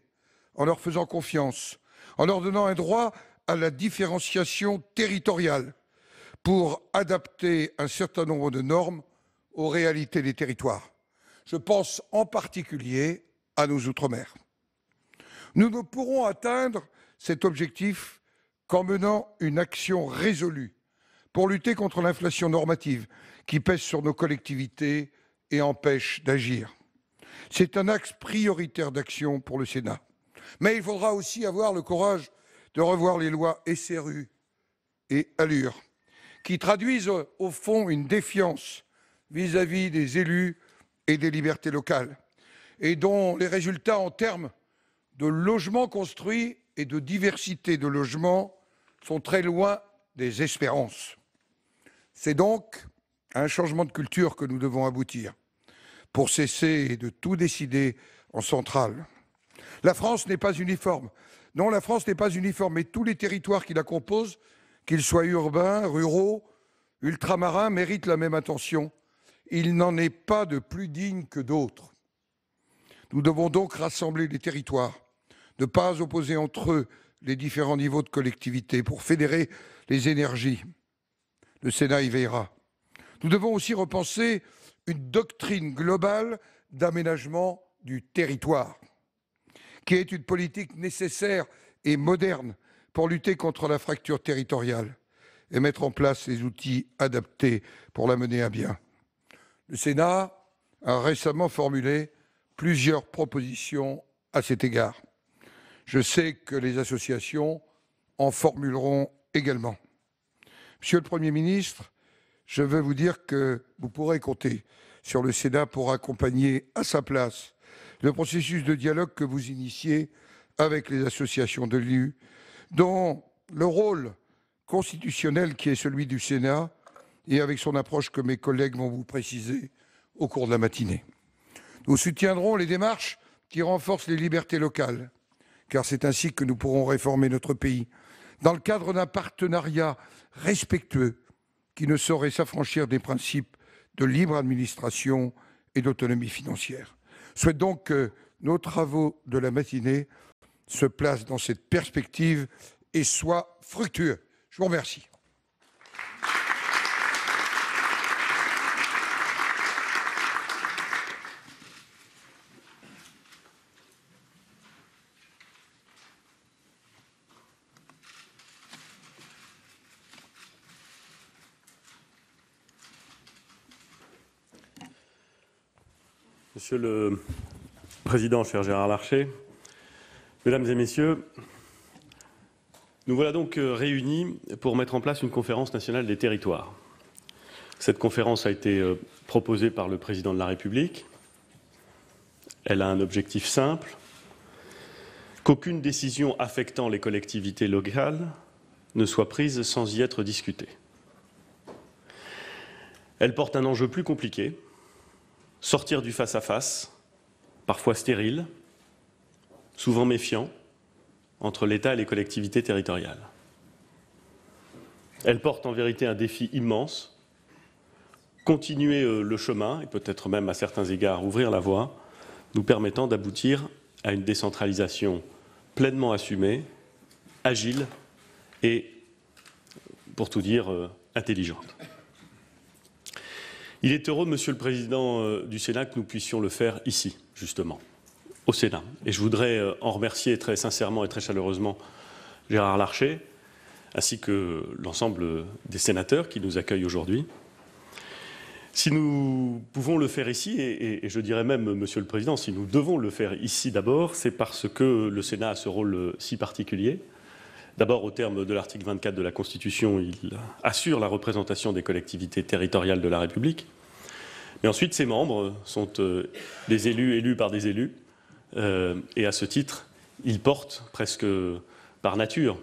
en leur faisant confiance, en leur donnant un droit à la différenciation territoriale, pour adapter un certain nombre de normes aux réalités des territoires. Je pense en particulier à nos outre-mer. Nous ne pourrons atteindre cet objectif qu'en menant une action résolue pour lutter contre l'inflation normative qui pèse sur nos collectivités et empêche d'agir. C'est un axe prioritaire d'action pour le Sénat. Mais il faudra aussi avoir le courage de revoir les lois SRU et ALUR, qui traduisent au fond une défiance vis-à-vis des élus et des libertés locales, et dont les résultats en termes de logements construits et de diversité de logements sont très loin des espérances. C'est donc à un changement de culture que nous devons aboutir pour cesser de tout décider en centrale. La France n'est pas uniforme. Non, la France n'est pas uniforme, mais tous les territoires qui la composent, qu'ils soient urbains, ruraux, ultramarins, méritent la même attention. Il n'en est pas de plus digne que d'autres. Nous devons donc rassembler les territoires, ne pas opposer entre eux les différents niveaux de collectivité pour fédérer les énergies. Le Sénat y veillera. Nous devons aussi repenser une doctrine globale d'aménagement du territoire, qui est une politique nécessaire et moderne pour lutter contre la fracture territoriale et mettre en place les outils adaptés pour la mener à bien. Le Sénat a récemment formulé plusieurs propositions à cet égard. Je sais que les associations en formuleront également. Monsieur le Premier ministre, je veux vous dire que vous pourrez compter sur le Sénat pour accompagner à sa place le processus de dialogue que vous initiez avec les associations d'élus, dont le rôle constitutionnel qui est celui du Sénat et avec son approche que mes collègues vont vous préciser au cours de la matinée. Nous soutiendrons les démarches qui renforcent les libertés locales, car c'est ainsi que nous pourrons réformer notre pays, dans le cadre d'un partenariat respectueux qui ne saurait s'affranchir des principes de libre administration et d'autonomie financière. Je souhaite donc que nos travaux de la matinée se placent dans cette perspective et soient fructueux. Je vous remercie. Monsieur le Président, cher Gérard Larcher, Mesdames et Messieurs, nous voilà donc réunis pour mettre en place une conférence nationale des territoires. Cette conférence a été proposée par le Président de la République. Elle a un objectif simple, qu'aucune décision affectant les collectivités locales ne soit prise sans y être discutée. Elle porte un enjeu plus compliqué, sortir du face-à-face, parfois stérile, souvent méfiant, entre l'État et les collectivités territoriales. Elle porte en vérité un défi immense, continuer le chemin, et peut-être même à certains égards ouvrir la voie, nous permettant d'aboutir à une décentralisation pleinement assumée, agile et, pour tout dire, intelligente. Il est heureux, Monsieur le Président du Sénat, que nous puissions le faire ici, justement, au Sénat. Et je voudrais en remercier très sincèrement et très chaleureusement Gérard Larcher, ainsi que l'ensemble des sénateurs qui nous accueillent aujourd'hui. Si nous pouvons le faire ici, et je dirais même, Monsieur le Président, si nous devons le faire ici d'abord, c'est parce que le Sénat a ce rôle si particulier. D'abord, au terme de l'article 24 de la Constitution, il assure la représentation des collectivités territoriales de la République. Mais ensuite, ses membres sont des élus par des élus. Et à ce titre, ils portent presque par nature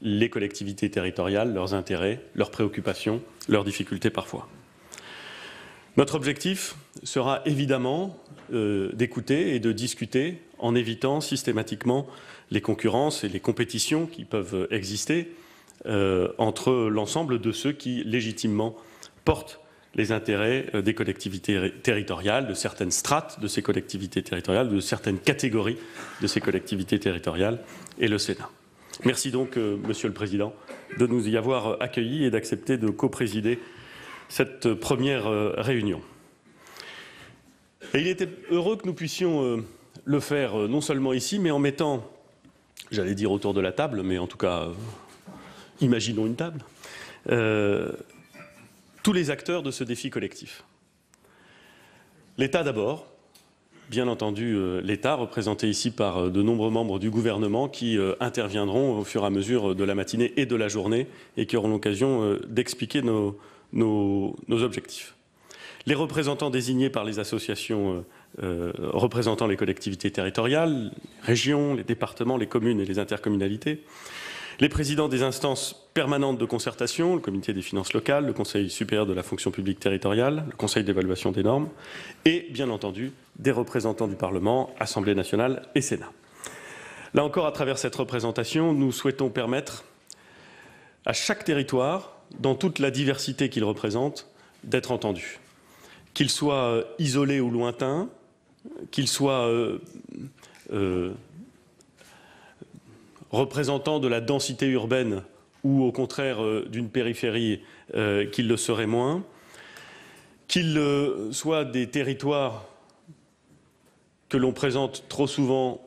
les collectivités territoriales, leurs intérêts, leurs préoccupations, leurs difficultés parfois. Notre objectif sera évidemment d'écouter et de discuter en évitant systématiquement les concurrences et les compétitions qui peuvent exister entre l'ensemble de ceux qui légitimement portent les intérêts des collectivités territoriales, de certaines strates de ces collectivités territoriales, de certaines catégories de ces collectivités territoriales et le Sénat. Merci donc, Monsieur le Président, de nous y avoir accueillis et d'accepter de coprésider cette première réunion. Et il était heureux que nous puissions le faire non seulement ici, mais en mettant, j'allais dire autour de la table, mais en tout cas, imaginons une table, tous les acteurs de ce défi collectif. L'État d'abord, bien entendu l'État, représenté ici par de nombreux membres du gouvernement qui interviendront au fur et à mesure de la matinée et de la journée et qui auront l'occasion d'expliquer nos objectifs. Les représentants désignés par les associations représentant les collectivités territoriales, les régions, les départements, les communes et les intercommunalités, les présidents des instances permanentes de concertation, le comité des finances locales, le Conseil supérieur de la fonction publique territoriale, le Conseil d'évaluation des normes, et bien entendu des représentants du Parlement, Assemblée nationale et Sénat. Là encore, à travers cette représentation, nous souhaitons permettre à chaque territoire, dans toute la diversité qu'il représente, d'être entendu. Qu'il soit isolé ou lointain, qu'il soit représentant de la densité urbaine ou au contraire d'une périphérie qu'il le serait moins, qu'il soit des territoires que l'on présente trop souvent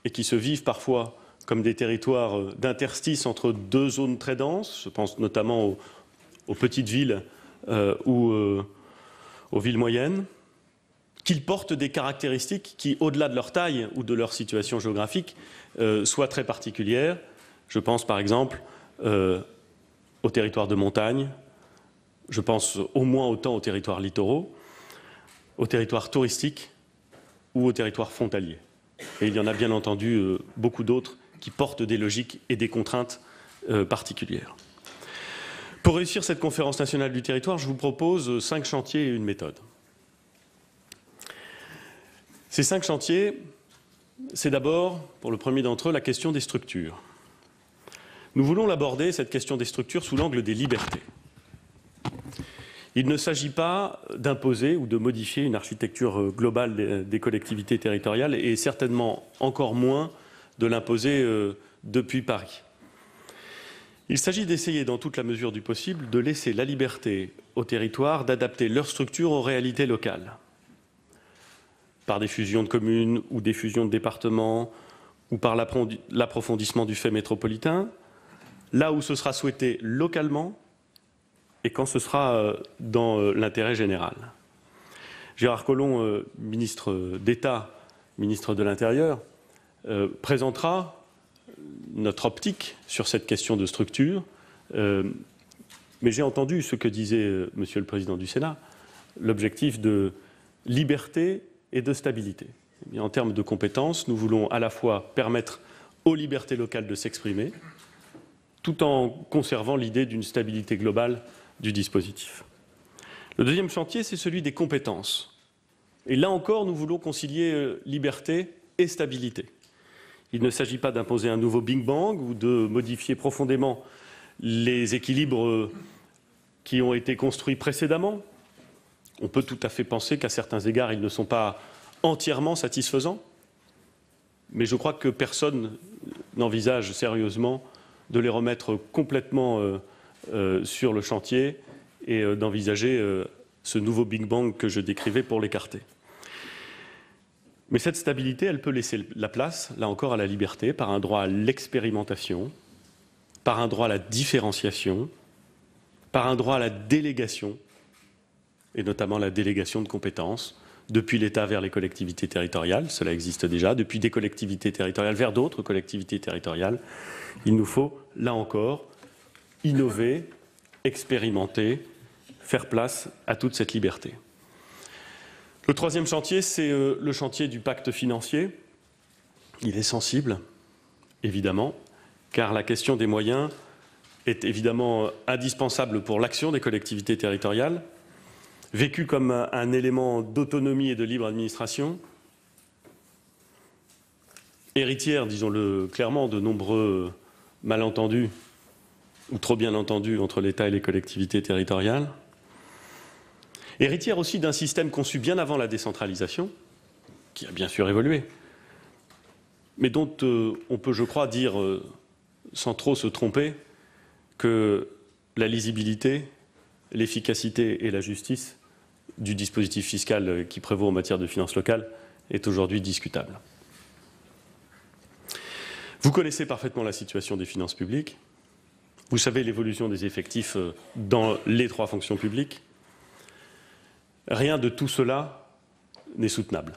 et qui se vivent parfois comme des territoires d'interstice entre deux zones très denses, je pense notamment aux petites villes ou aux villes moyennes, qu'ils portent des caractéristiques qui, au-delà de leur taille ou de leur situation géographique, soient très particulières. Je pense par exemple aux territoires de montagne, je pense au moins autant aux territoires littoraux, aux territoires touristiques ou aux territoires frontaliers. Et il y en a bien entendu beaucoup d'autres qui portent des logiques et des contraintes particulières. Pour réussir cette conférence nationale du territoire, je vous propose 5 chantiers et une méthode. Ces 5 chantiers, c'est d'abord, pour le premier d'entre eux, la question des structures. Nous voulons l'aborder, cette question des structures, sous l'angle des libertés. Il ne s'agit pas d'imposer ou de modifier une architecture globale des collectivités territoriales et certainement encore moins de l'imposer depuis Paris. Il s'agit d'essayer, dans toute la mesure du possible, de laisser la liberté aux territoires d'adapter leur structure aux réalités locales, par des fusions de communes ou des fusions de départements ou par l'approfondissement du fait métropolitain, là où ce sera souhaité localement et quand ce sera dans l'intérêt général. Gérard Collomb, ministre d'État, ministre de l'Intérieur, présentera notre optique sur cette question de structure, mais j'ai entendu ce que disait Monsieur le Président du Sénat, l'objectif de liberté et de stabilité. Et bien, en termes de compétences, nous voulons à la fois permettre aux libertés locales de s'exprimer, tout en conservant l'idée d'une stabilité globale du dispositif. Le deuxième chantier, c'est celui des compétences. Et là encore, nous voulons concilier liberté et stabilité. Il ne s'agit pas d'imposer un nouveau Big Bang ou de modifier profondément les équilibres qui ont été construits précédemment. On peut tout à fait penser qu'à certains égards, ils ne sont pas entièrement satisfaisants, mais je crois que personne n'envisage sérieusement de les remettre complètement sur le chantier et d'envisager ce nouveau Big Bang que je décrivais pour l'écarter. Mais cette stabilité, elle peut laisser la place, là encore, à la liberté, par un droit à l'expérimentation, par un droit à la différenciation, par un droit à la délégation, et notamment la délégation de compétences, depuis l'État vers les collectivités territoriales, cela existe déjà, depuis des collectivités territoriales vers d'autres collectivités territoriales. Il nous faut, là encore, innover, expérimenter, faire place à toute cette liberté. Le troisième chantier, c'est le chantier du pacte financier. Il est sensible, évidemment, car la question des moyens est évidemment indispensable pour l'action des collectivités territoriales, vécue comme un élément d'autonomie et de libre administration, héritière, disons-le clairement, de nombreux malentendus ou trop bien entendus entre l'État et les collectivités territoriales, héritière aussi d'un système conçu bien avant la décentralisation, qui a bien sûr évolué, mais dont on peut, je crois, dire, sans trop se tromper, que la lisibilité, l'efficacité et la justice du dispositif fiscal qui prévaut en matière de finances locales est aujourd'hui discutable. Vous connaissez parfaitement la situation des finances publiques, vous savez l'évolution des effectifs dans les trois fonctions publiques. Rien de tout cela n'est soutenable.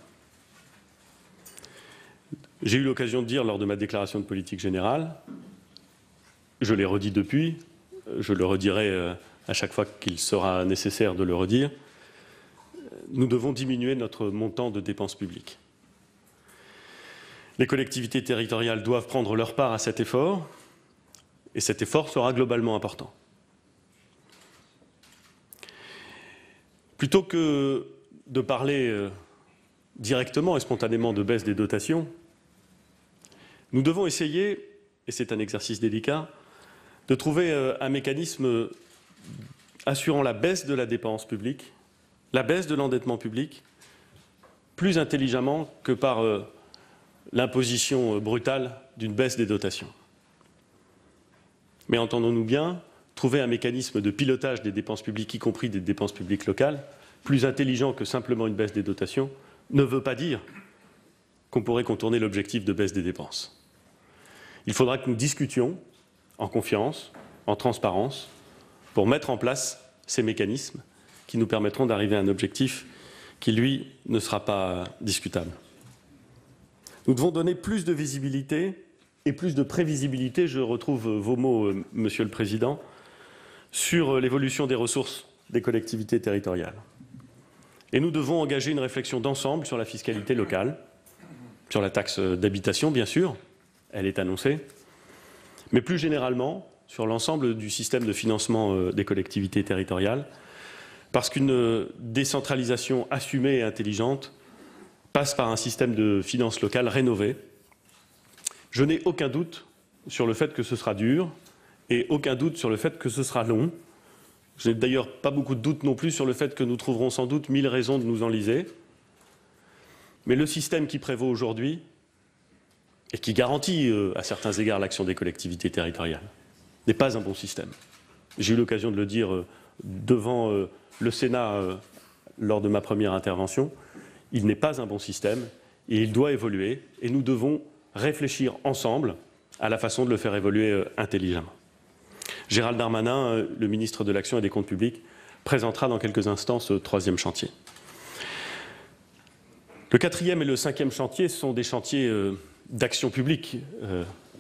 J'ai eu l'occasion de dire lors de ma déclaration de politique générale, je l'ai redit depuis, je le redirai à chaque fois qu'il sera nécessaire de le redire, nous devons diminuer notre montant de dépenses publiques. Les collectivités territoriales doivent prendre leur part à cet effort, et cet effort sera globalement important. Plutôt que de parler directement et spontanément de baisse des dotations, nous devons essayer, et c'est un exercice délicat, de trouver un mécanisme assurant la baisse de la dépense publique, la baisse de l'endettement public, plus intelligemment que par l'imposition brutale d'une baisse des dotations. Mais entendons-nous bien, trouver un mécanisme de pilotage des dépenses publiques, y compris des dépenses publiques locales, plus intelligent que simplement une baisse des dotations, ne veut pas dire qu'on pourrait contourner l'objectif de baisse des dépenses. Il faudra que nous discutions en confiance, en transparence, pour mettre en place ces mécanismes qui nous permettront d'arriver à un objectif qui, lui, ne sera pas discutable. Nous devons donner plus de visibilité et plus de prévisibilité, je retrouve vos mots, Monsieur le Président, sur l'évolution des ressources des collectivités territoriales. Et nous devons engager une réflexion d'ensemble sur la fiscalité locale, sur la taxe d'habitation, bien sûr, elle est annoncée, mais plus généralement sur l'ensemble du système de financement des collectivités territoriales, parce qu'une décentralisation assumée et intelligente passe par un système de finances locales rénové. Je n'ai aucun doute sur le fait que ce sera dur et aucun doute sur le fait que ce sera long. Je n'ai d'ailleurs pas beaucoup de doute non plus sur le fait que nous trouverons sans doute 1000 raisons de nous enliser. Mais le système qui prévaut aujourd'hui et qui garantit à certains égards l'action des collectivités territoriales n'est pas un bon système. J'ai eu l'occasion de le dire devant le Sénat lors de ma première intervention. Il n'est pas un bon système et il doit évoluer et nous devons réfléchir ensemble à la façon de le faire évoluer intelligemment. Gérald Darmanin, le ministre de l'Action et des Comptes publics, présentera dans quelques instants ce troisième chantier. Le quatrième et le cinquième chantier sont des chantiers d'action publique,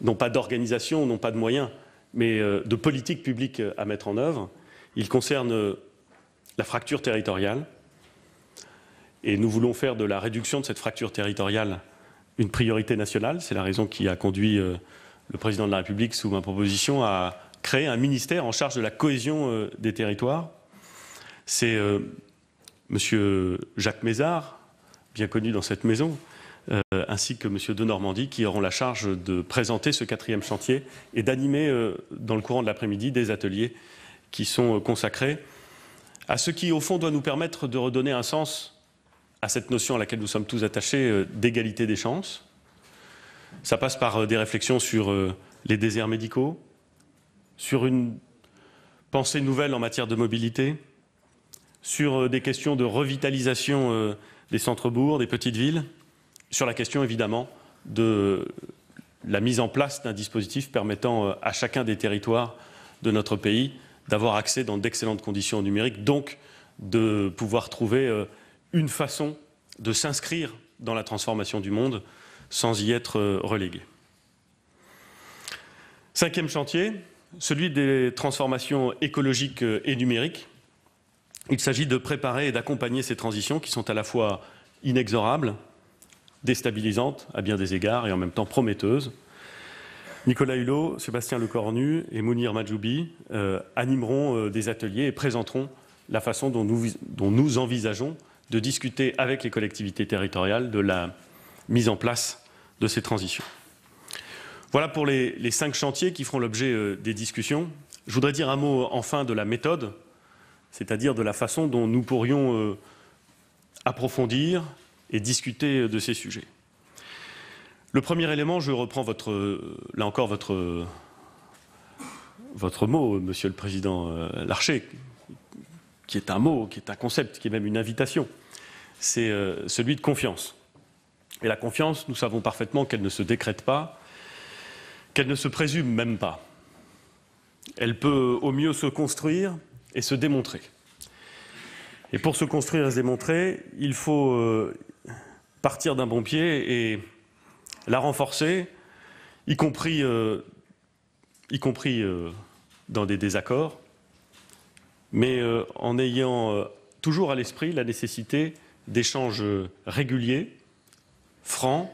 non pas d'organisation, non pas de moyens, mais de politique publique à mettre en œuvre. Ils concernent la fracture territoriale et nous voulons faire de la réduction de cette fracture territoriale une priorité nationale. C'est la raison qui a conduit le président de la République, sous ma proposition, à créer un ministère en charge de la cohésion des territoires. C'est M. Jacques Mézard, bien connu dans cette maison, ainsi que M. Denormandie, qui auront la charge de présenter ce quatrième chantier et d'animer dans le courant de l'après-midi des ateliers qui sont consacrés à ce qui, au fond, doit nous permettre de redonner un sens à cette notion à laquelle nous sommes tous attachés d'égalité des chances. Ça passe par des réflexions sur les déserts médicaux, sur une pensée nouvelle en matière de mobilité, sur des questions de revitalisation des centres-bourgs, des petites villes, sur la question évidemment de la mise en place d'un dispositif permettant à chacun des territoires de notre pays d'avoir accès dans d'excellentes conditions au numérique, donc de pouvoir trouver une façon de s'inscrire dans la transformation du monde sans y être relégué. 5e chantier, celui des transformations écologiques et numériques. Il s'agit de préparer et d'accompagner ces transitions qui sont à la fois inexorables, déstabilisantes à bien des égards et en même temps prometteuses. Nicolas Hulot, Sébastien Lecornu et Mounir Majoubi animeront des ateliers et présenteront la façon dont nous envisageons de discuter avec les collectivités territoriales de la mise en place de ces transitions. Voilà pour les 5 chantiers qui feront l'objet des discussions. Je voudrais dire un mot enfin de la méthode, c'est-à-dire de la façon dont nous pourrions approfondir et discuter de ces sujets. Le premier élément, je reprends là encore votre mot, Monsieur le Président Larcher, qui est un mot, qui est un concept, qui est même une invitation. C'est celui de confiance. Et la confiance, nous savons parfaitement qu'elle ne se décrète pas, qu'elle ne se présume même pas. Elle peut au mieux se construire et se démontrer. Et pour se construire et se démontrer, il faut partir d'un bon pied et la renforcer, y compris dans des désaccords, mais en ayant toujours à l'esprit la nécessité d'échanges réguliers, francs,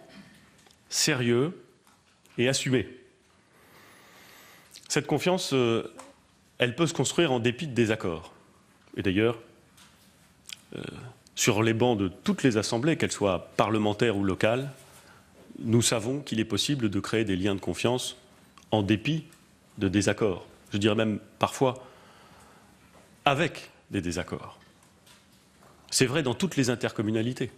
sérieux et assumés. Cette confiance, elle peut se construire en dépit de désaccords. Et d'ailleurs, sur les bancs de toutes les assemblées, qu'elles soient parlementaires ou locales, nous savons qu'il est possible de créer des liens de confiance en dépit de désaccords. Je dirais même parfois avec des désaccords. C'est vrai dans toutes les intercommunalités.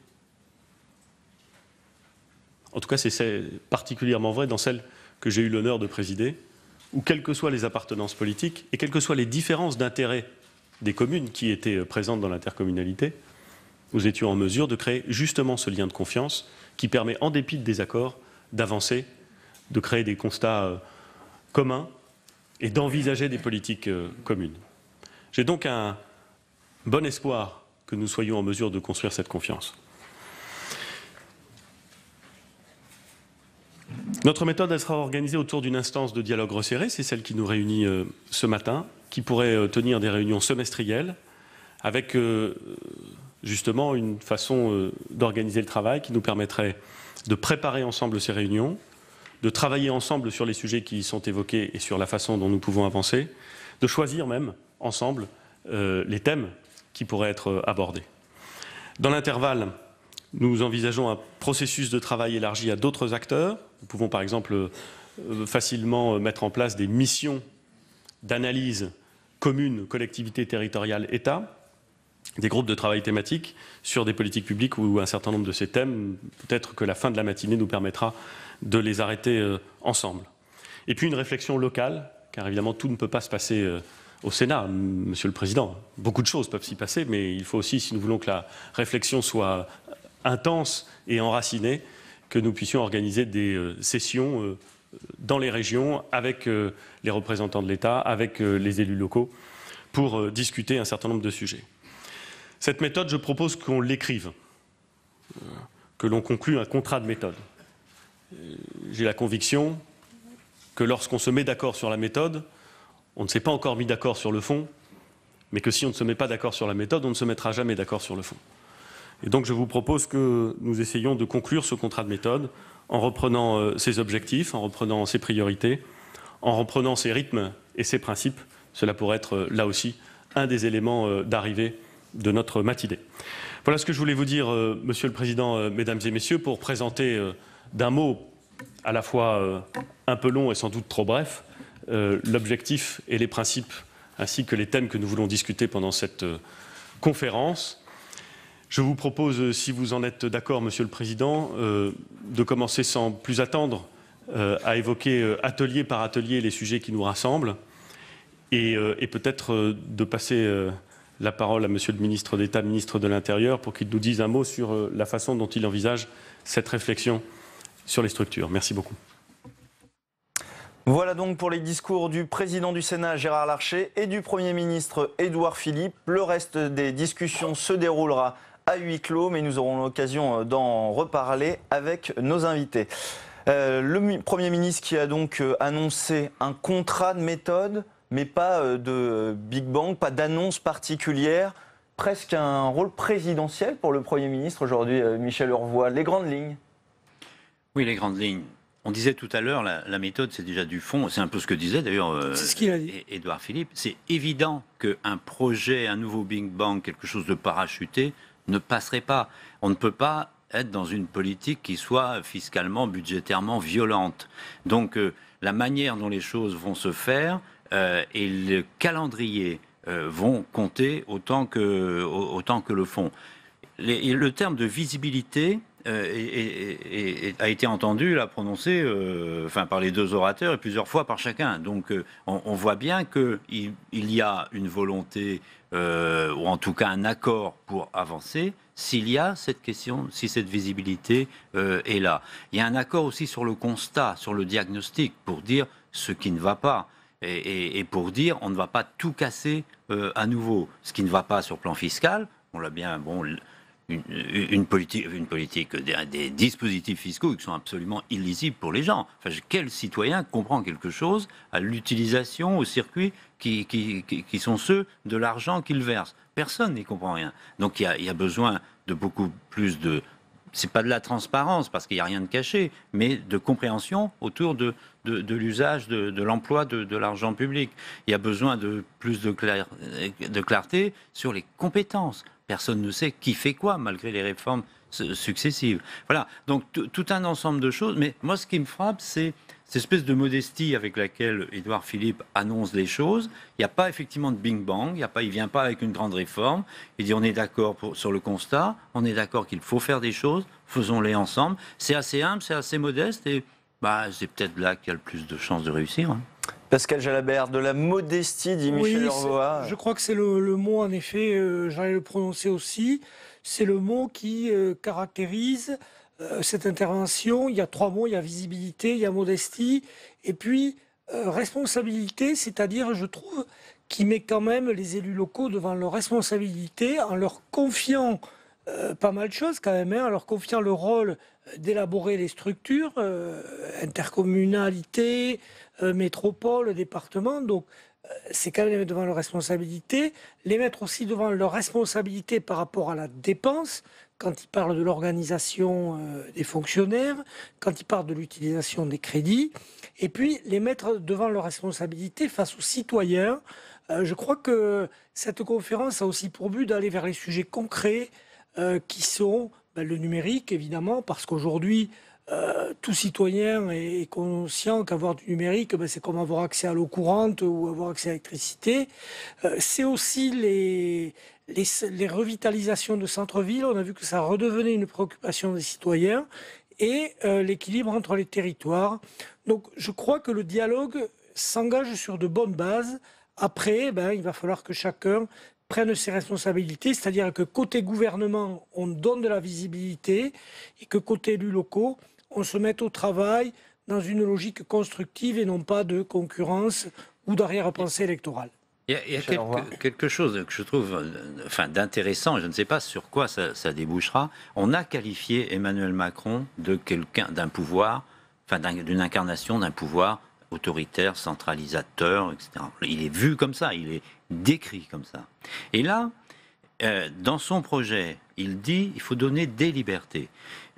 En tout cas, c'est particulièrement vrai dans celle que j'ai eu l'honneur de présider, où quelles que soient les appartenances politiques et quelles que soient les différences d'intérêt des communes qui étaient présentes dans l'intercommunalité, nous étions en mesure de créer justement ce lien de confiance qui permet, en dépit de désaccords, d'avancer, de créer des constats communs et d'envisager des politiques communes. J'ai donc un bon espoir que nous soyons en mesure de construire cette confiance. Notre méthode, elle sera organisée autour d'une instance de dialogue resserré, c'est celle qui nous réunit ce matin, qui pourrait tenir des réunions semestrielles avec justement une façon d'organiser le travail qui nous permettrait de préparer ensemble ces réunions, de travailler ensemble sur les sujets qui y sont évoqués et sur la façon dont nous pouvons avancer, de choisir même ensemble les thèmes qui pourraient être abordés. Dans l'intervalle, nous envisageons un processus de travail élargi à d'autres acteurs. Nous pouvons par exemple facilement mettre en place des missions d'analyse communes, collectivités territoriales, État, des groupes de travail thématiques sur des politiques publiques où un certain nombre de ces thèmes, peut-être que la fin de la matinée nous permettra de les arrêter ensemble. Et puis une réflexion locale, car évidemment tout ne peut pas se passer au Sénat, Monsieur le Président. Beaucoup de choses peuvent s'y passer, mais il faut aussi, si nous voulons que la réflexion soit intense et enracinée, que nous puissions organiser des sessions dans les régions avec les représentants de l'État, avec les élus locaux, pour discuter un certain nombre de sujets. Cette méthode, je propose qu'on l'écrive, que l'on conclue un contrat de méthode. J'ai la conviction que lorsqu'on se met d'accord sur la méthode, on ne s'est pas encore mis d'accord sur le fond, mais que si on ne se met pas d'accord sur la méthode, on ne se mettra jamais d'accord sur le fond. Et donc je vous propose que nous essayions de conclure ce contrat de méthode en reprenant ses objectifs, en reprenant ses priorités, en reprenant ses rythmes et ses principes. Cela pourrait être là aussi un des éléments d'arrivée de notre matinée. Voilà ce que je voulais vous dire, Monsieur le Président, Mesdames et Messieurs, pour présenter d'un mot à la fois un peu long et sans doute trop bref, l'objectif et les principes ainsi que les thèmes que nous voulons discuter pendant cette conférence. Je vous propose, si vous en êtes d'accord, Monsieur le Président, de commencer sans plus attendre à évoquer atelier par atelier les sujets qui nous rassemblent et peut-être de passer la parole à Monsieur le Ministre d'État, Ministre de l'Intérieur, pour qu'il nous dise un mot sur la façon dont il envisage cette réflexion sur les structures. Merci beaucoup. Voilà donc pour les discours du président du Sénat Gérard Larcher et du Premier ministre Édouard Philippe. Le reste des discussions se déroulera à huis clos, mais nous aurons l'occasion d'en reparler avec nos invités. Le Premier ministre qui a donc annoncé un contrat de méthode, mais pas de Big Bang, pas d'annonce particulière. Presque un rôle présidentiel pour le Premier ministre aujourd'hui, Michel Urvoas. Les grandes lignes. Oui, les grandes lignes. On disait tout à l'heure, la méthode, c'est déjà du fond. C'est un peu ce que disait d'ailleurs Édouard Philippe. C'est évident qu'un projet, un nouveau Big Bang, quelque chose de parachuté, ne passerait pas. On ne peut pas être dans une politique qui soit fiscalement, budgétairement violente. Donc, la manière dont les choses vont se faire et le calendrier vont compter autant que le fond. Le terme de visibilité a été entendu, là, prononcé par les deux orateurs et plusieurs fois par chacun. Donc on voit bien qu'il y a une volonté, ou en tout cas un accord pour avancer, s'il y a cette question, si cette visibilité est là. Il y a un accord aussi sur le constat, sur le diagnostic, pour dire ce qui ne va pas. Et pour dire, on ne va pas tout casser à nouveau. Ce qui ne va pas sur le plan fiscal, on l'a bien... Une politique, des dispositifs fiscaux qui sont absolument illisibles pour les gens. Enfin, quel citoyen comprend quelque chose à l'utilisation, au circuit qui sont ceux de l'argent qu'ils versent? Personne n'y comprend rien. Donc il y a besoin de beaucoup plus de... C'est pas de la transparence, parce qu'il n'y a rien de caché, mais de compréhension autour de l'usage, de l'emploi de l'argent public. Il y a besoin de plus de clarté sur les compétences. Personne ne sait qui fait quoi, malgré les réformes successives. Voilà, donc tout un ensemble de choses. Mais moi, ce qui me frappe, c'est cette espèce de modestie avec laquelle Édouard Philippe annonce les choses. Il n'y a pas effectivement de Big Bang, il ne vient pas avec une grande réforme. Il dit on est d'accord sur le constat, on est d'accord qu'il faut faire des choses, faisons-les ensemble. C'est assez humble, c'est assez modeste et c'est peut-être là qu'il y a le plus de chances de réussir. Pascal Jalabert, de la modestie, dit Michel Urvoas. Je crois que c'est le mot, en effet, j'allais le prononcer aussi, c'est le mot qui caractérise cette intervention. Il y a trois mots, il y a visibilité, il y a modestie, et puis responsabilité, c'est-à-dire, je trouve, qui met quand même les élus locaux devant leurs responsabilités en leur confiant pas mal de choses quand même, en leur confiant le rôle d'élaborer les structures, intercommunalité, métropole, département. Donc c'est quand même les mettre devant leurs responsabilités, les mettre aussi devant leurs responsabilités par rapport à la dépense, quand ils parlent de l'organisation des fonctionnaires, quand ils parlent de l'utilisation des crédits, et puis les mettre devant leurs responsabilités face aux citoyens. Je crois que cette conférence a aussi pour but d'aller vers les sujets concrets qui sont le numérique, évidemment, parce qu'aujourd'hui, tout citoyen est conscient qu'avoir du numérique, c'est comme avoir accès à l'eau courante ou avoir accès à l'électricité. C'est aussi les revitalisations de centre-ville. On a vu que ça redevenait une préoccupation des citoyens et l'équilibre entre les territoires. Donc je crois que le dialogue s'engage sur de bonnes bases. Après, il va falloir que chacun prenne ses responsabilités, c'est-à-dire que côté gouvernement, on donne de la visibilité et que côté élus locaux, on se mette au travail dans une logique constructive et non pas de concurrence ou d'arrière-pensée électorale. Il y a quelque chose que je trouve d'intéressant, je ne sais pas sur quoi ça débouchera. On a qualifié Emmanuel Macron d'un pouvoir, d'une incarnation d'un pouvoir autoritaire, centralisateur, etc. Il est vu comme ça, il est décrit comme ça. Et là, dans son projet, il dit il faut donner des libertés.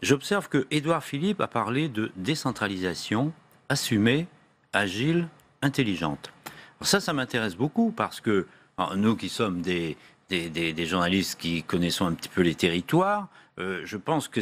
J'observe que Édouard Philippe a parlé de décentralisation assumée, agile, intelligente. Alors ça m'intéresse beaucoup parce que nous qui sommes des journalistes qui connaissons un petit peu les territoires, je pense que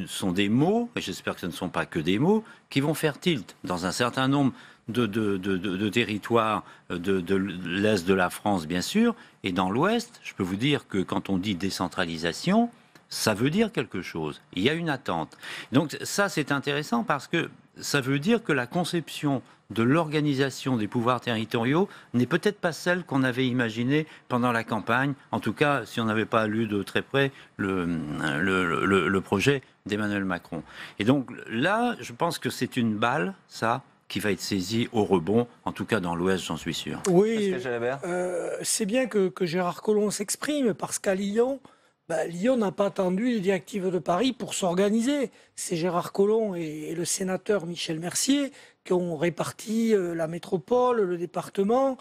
sont des mots, et j'espère que ce ne sont pas que des mots, qui vont faire tilt dans un certain nombre de territoires de l'Est de la France, bien sûr, et dans l'Ouest. Je peux vous dire que quand on dit décentralisation, ça veut dire quelque chose. Il y a une attente. Donc ça, c'est intéressant parce que ça veut dire que la conception de l'organisation des pouvoirs territoriaux n'est peut-être pas celle qu'on avait imaginée pendant la campagne, en tout cas si on n'avait pas lu de très près le projet d'Emmanuel Macron. Et donc là, je pense que c'est une balle, ça, qui va être saisi au rebond, en tout cas dans l'Ouest, j'en suis sûr. Oui, c'est bien que Gérard Collomb s'exprime, parce qu'à Lyon, Lyon n'a pas attendu les directives de Paris pour s'organiser. C'est Gérard Collomb et le sénateur Michel Mercier qui ont réparti la métropole, le département,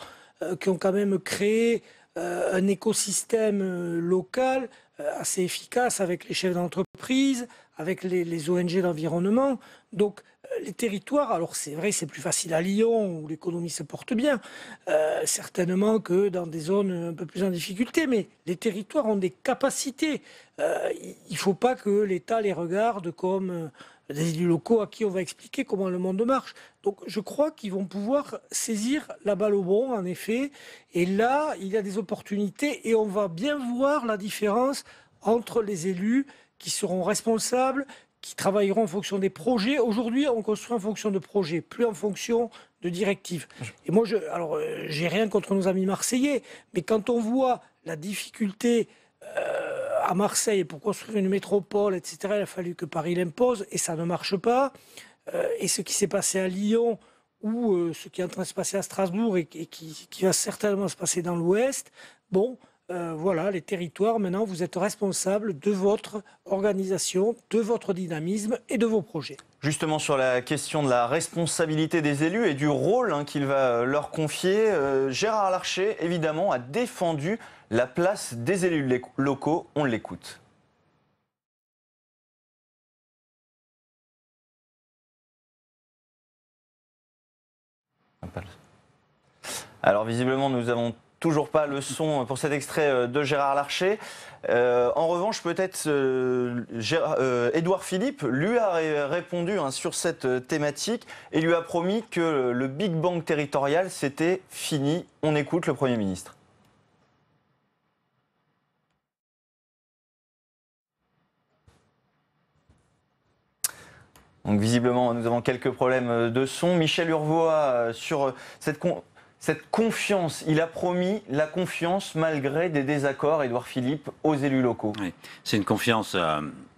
qui ont quand même créé un écosystème local assez efficace avec les chefs d'entreprise, avec les ONG d'environnement. Donc les territoires, alors c'est vrai, c'est plus facile à Lyon où l'économie se porte bien, certainement que dans des zones un peu plus en difficulté, mais les territoires ont des capacités. Il ne faut pas que l'État les regarde comme des élus locaux à qui on va expliquer comment le monde marche. Donc je crois qu'ils vont pouvoir saisir la balle au bond, en effet. Et là, il y a des opportunités et on va bien voir la différence entre les élus qui seront responsables, qui travailleront en fonction des projets. Aujourd'hui, on construit en fonction de projets, plus en fonction de directives. Et moi, j'ai rien contre nos amis marseillais, mais quand on voit la difficulté à Marseille pour construire une métropole, etc., il a fallu que Paris l'impose et ça ne marche pas. Et ce qui s'est passé à Lyon ou ce qui est en train de se passer à Strasbourg et qui va certainement se passer dans l'Ouest, voilà, les territoires, maintenant, vous êtes responsables de votre organisation, de votre dynamisme et de vos projets. Justement, sur la question de la responsabilité des élus et du rôle qu'il va leur confier, Gérard Larcher, évidemment, a défendu la place des élus locaux. On l'écoute. Alors, visiblement, nous avons toujours pas le son pour cet extrait de Gérard Larcher. En revanche, peut-être Édouard Philippe lui a répondu sur cette thématique et lui a promis que le Big Bang territorial, c'était fini. On écoute le Premier ministre. Donc visiblement, nous avons quelques problèmes de son. Michel Urvoas, sur cette confiance, il a promis la confiance malgré des désaccords, Édouard Philippe, aux élus locaux. Oui. C'est une confiance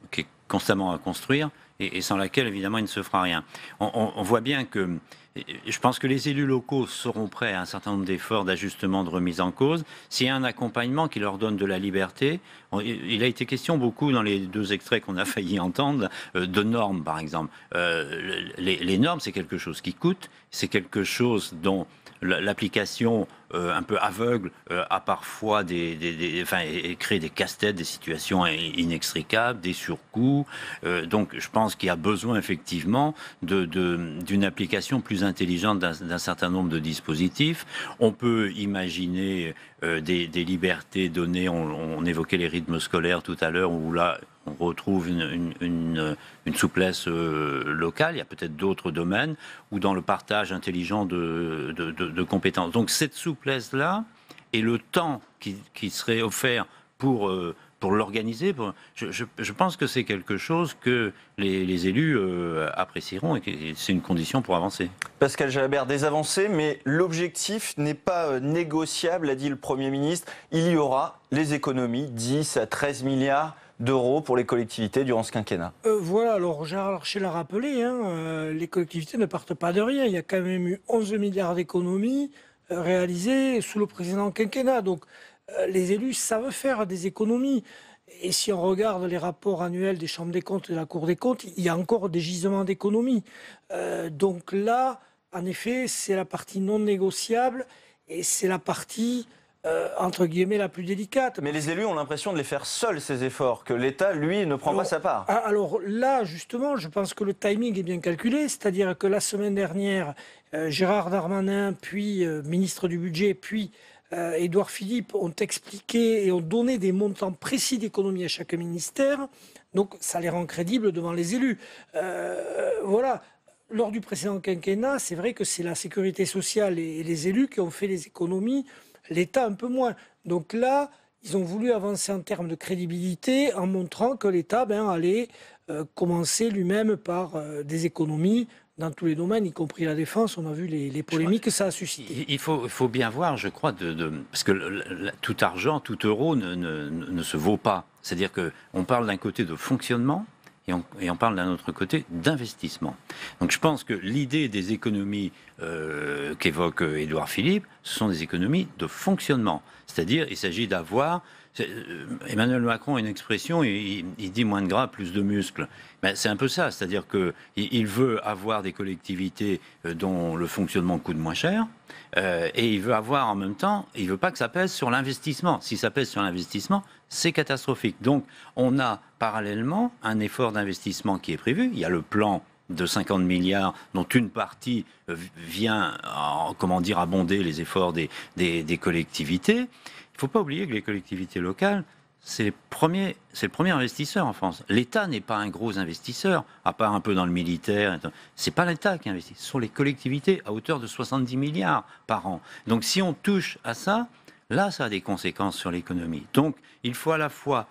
qui est constamment à construire et sans laquelle, évidemment, il ne se fera rien. On voit bien que, je pense que les élus locaux seront prêts à un certain nombre d'efforts d'ajustement, de remise en cause. S'il y a un accompagnement qui leur donne de la liberté, il a été question beaucoup dans les deux extraits qu'on a failli entendre, de normes, par exemple. Les normes, c'est quelque chose qui coûte, c'est quelque chose dont l'application un peu aveugle a parfois crée des casse-têtes, des situations inextricables, des surcoûts. Donc je pense qu'il y a besoin effectivement d'une application plus intelligente d'un certain nombre de dispositifs. On peut imaginer des libertés données, on évoquait les rythmes scolaires tout à l'heure, où là on retrouve une souplesse locale. Il y a peut-être d'autres domaines où dans le partage intelligent de compétences. Donc cette souplesse-là et le temps qui serait offert pour l'organiser, je pense que c'est quelque chose que les élus apprécieront et que c'est une condition pour avancer. Pascal Jalabert, des avancées, mais l'objectif n'est pas négociable, a dit le Premier ministre. Il y aura les économies, 10 à 13 milliards d'euros pour les collectivités durant ce quinquennat. Voilà, alors Gérard Larcher l'a rappelé, les collectivités ne partent pas de rien. Il y a quand même eu 11 milliards d'économies réalisées sous le précédent quinquennat. Donc les élus savent faire des économies. Et si on regarde les rapports annuels des chambres des comptes et de la Cour des comptes, il y a encore des gisements d'économies. Donc là, en effet, c'est la partie non négociable et c'est la partie entre guillemets la plus délicate. Mais les élus ont l'impression de les faire seuls, ces efforts, que l'État, lui, ne prend pas sa part. Alors là, justement, je pense que le timing est bien calculé, c'est-à-dire que la semaine dernière, Gérard Darmanin, puis ministre du Budget, puis Édouard Philippe ont expliqué et ont donné des montants précis d'économie à chaque ministère, donc ça les rend crédibles devant les élus. Voilà. Lors du précédent quinquennat, c'est vrai que c'est la sécurité sociale et les élus qui ont fait les économies, l'État un peu moins. Donc là, ils ont voulu avancer en termes de crédibilité en montrant que l'État allait commencer lui-même par des économies dans tous les domaines, y compris la défense. On a vu les polémiques que ça a suscité. Il faut bien voir, je crois, parce que tout argent, tout euro ne se vaut pas. C'est-à-dire qu'on parle d'un côté de fonctionnement et on parle d'un autre côté d'investissement. Donc je pense que l'idée des économies qu'évoque Édouard Philippe, ce sont des économies de fonctionnement. C'est-à-dire, il s'agit d'avoir... Emmanuel Macron a une expression, il dit moins de gras, plus de muscles. Ben, c'est un peu ça, c'est-à-dire qu'il veut avoir des collectivités dont le fonctionnement coûte moins cher, et il veut avoir en même temps, il ne veut pas que ça pèse sur l'investissement. Si ça pèse sur l'investissement, c'est catastrophique. Donc on a parallèlement un effort d'investissement qui est prévu. Il y a le plan de 50 milliards, dont une partie vient, abonder les efforts des collectivités. Il ne faut pas oublier que les collectivités locales, c'est le premier investisseur en France. L'État n'est pas un gros investisseur, à part un peu dans le militaire. C'est pas l'État qui investit, ce sont les collectivités à hauteur de 70 milliards par an. Donc si on touche à ça, là, ça a des conséquences sur l'économie. Donc il faut à la fois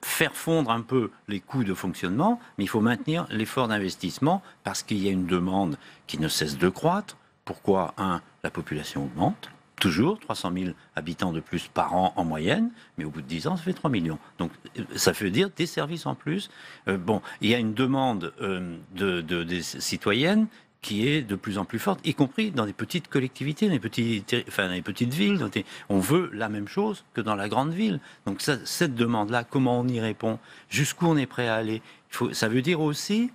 faire fondre un peu les coûts de fonctionnement, mais il faut maintenir l'effort d'investissement parce qu'il y a une demande qui ne cesse de croître. Pourquoi ? La population augmente. Toujours 300 000 habitants de plus par an en moyenne, mais au bout de 10 ans, ça fait 3 millions. Donc ça veut dire des services en plus. Il y a une demande des citoyennes qui est de plus en plus forte, y compris dans des petites collectivités, dans les petites villes. On veut la même chose que dans la grande ville. Donc cette demande-là, comment on y répond ? Jusqu'où on est prêt à aller ? Ça veut dire aussi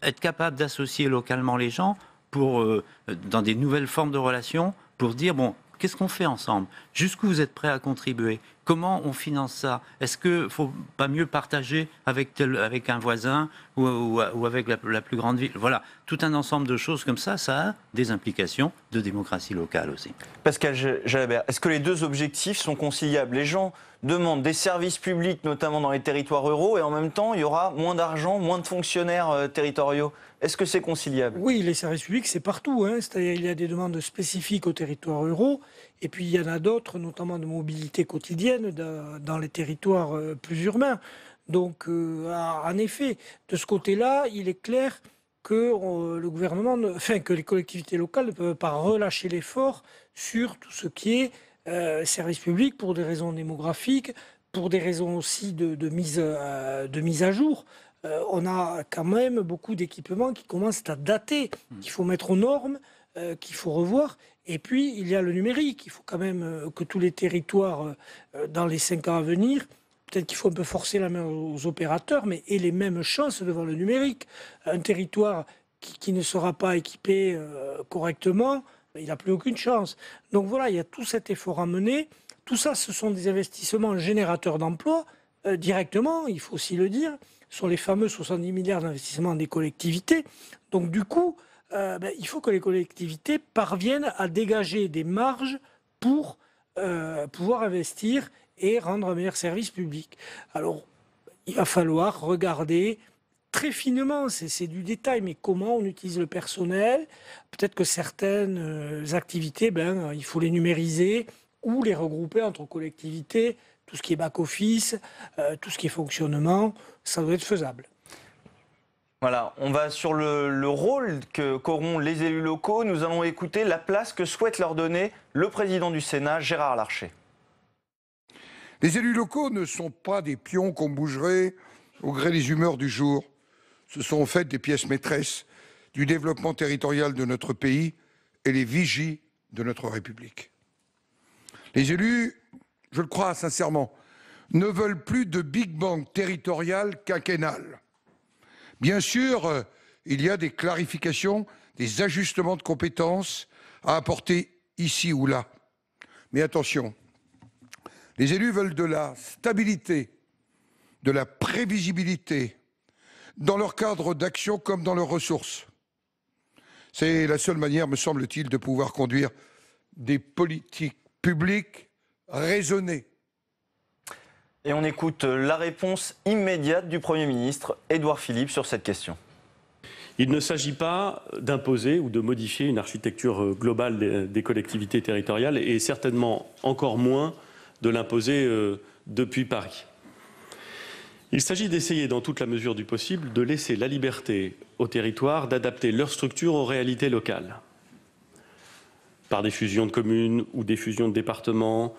être capable d'associer localement les gens dans des nouvelles formes de relations pour dire, qu'est-ce qu'on fait ensemble ? Jusqu'où vous êtes prêts à contribuer ? Comment on finance ça ? Est-ce qu'il ne faut pas mieux partager avec un voisin ou avec la plus grande ville ? Voilà, tout un ensemble de choses comme ça, ça a des implications de démocratie locale aussi. Pascal Jalabert, est-ce que les deux objectifs sont conciliables ? Les gens demandent des services publics, notamment dans les territoires ruraux, et en même temps, il y aura moins d'argent, moins de fonctionnaires territoriaux. Est-ce que c'est conciliable ? Oui, les services publics, c'est partout. C'est-à-dire il y a des demandes spécifiques aux territoires ruraux, et puis il y en a d'autres, notamment de mobilité quotidienne, dans les territoires plus urbains. Donc, en effet, de ce côté-là, il est clair que le gouvernement, que les collectivités locales ne peuvent pas relâcher l'effort sur tout ce qui est services publics pour des raisons démographiques, pour des raisons aussi de mise à jour. On a quand même beaucoup d'équipements qui commencent à dater, qu'il faut mettre aux normes, qu'il faut revoir. Et puis, il y a le numérique. Il faut quand même que tous les territoires, dans les 5 ans à venir, peut-être qu'il faut un peu forcer la main aux opérateurs, mais aient les mêmes chances devant le numérique. Un territoire qui ne sera pas équipé correctement, il n'a plus aucune chance. Donc voilà, il y a tout cet effort à mener. Tout ça, ce sont des investissements générateurs d'emplois, directement, il faut aussi le dire, sur les fameux 70 milliards d'investissements des collectivités. Donc du coup, il faut que les collectivités parviennent à dégager des marges pour pouvoir investir et rendre un meilleur service public. Alors, il va falloir regarder très finement, c'est du détail, mais comment on utilise le personnel. Peut-être que certaines activités, il faut les numériser ou les regrouper entre collectivités. Tout ce qui est back-office, tout ce qui est fonctionnement, ça doit être faisable. Voilà, on va sur le rôle qu'auront les élus locaux. Nous allons écouter la place que souhaite leur donner le président du Sénat, Gérard Larcher. Les élus locaux ne sont pas des pions qu'on bougerait au gré des humeurs du jour. Ce sont en fait des pièces maîtresses du développement territorial de notre pays et les vigies de notre République. Les élus, je le crois sincèrement, ne veulent plus de Big Bang territorial quinquennal. Bien sûr, il y a des clarifications, des ajustements de compétences à apporter ici ou là. Mais attention, les élus veulent de la stabilité, de la prévisibilité, dans leur cadre d'action comme dans leurs ressources. C'est la seule manière, me semble-t-il, de pouvoir conduire des politiques publiques raisonnées. Et on écoute la réponse immédiate du Premier ministre, Édouard Philippe, sur cette question. Il ne s'agit pas d'imposer ou de modifier une architecture globale des collectivités territoriales et certainement encore moins de l'imposer depuis Paris. Il s'agit d'essayer, dans toute la mesure du possible, de laisser la liberté aux territoires d'adapter leur structure aux réalités locales. Par des fusions de communes ou des fusions de départements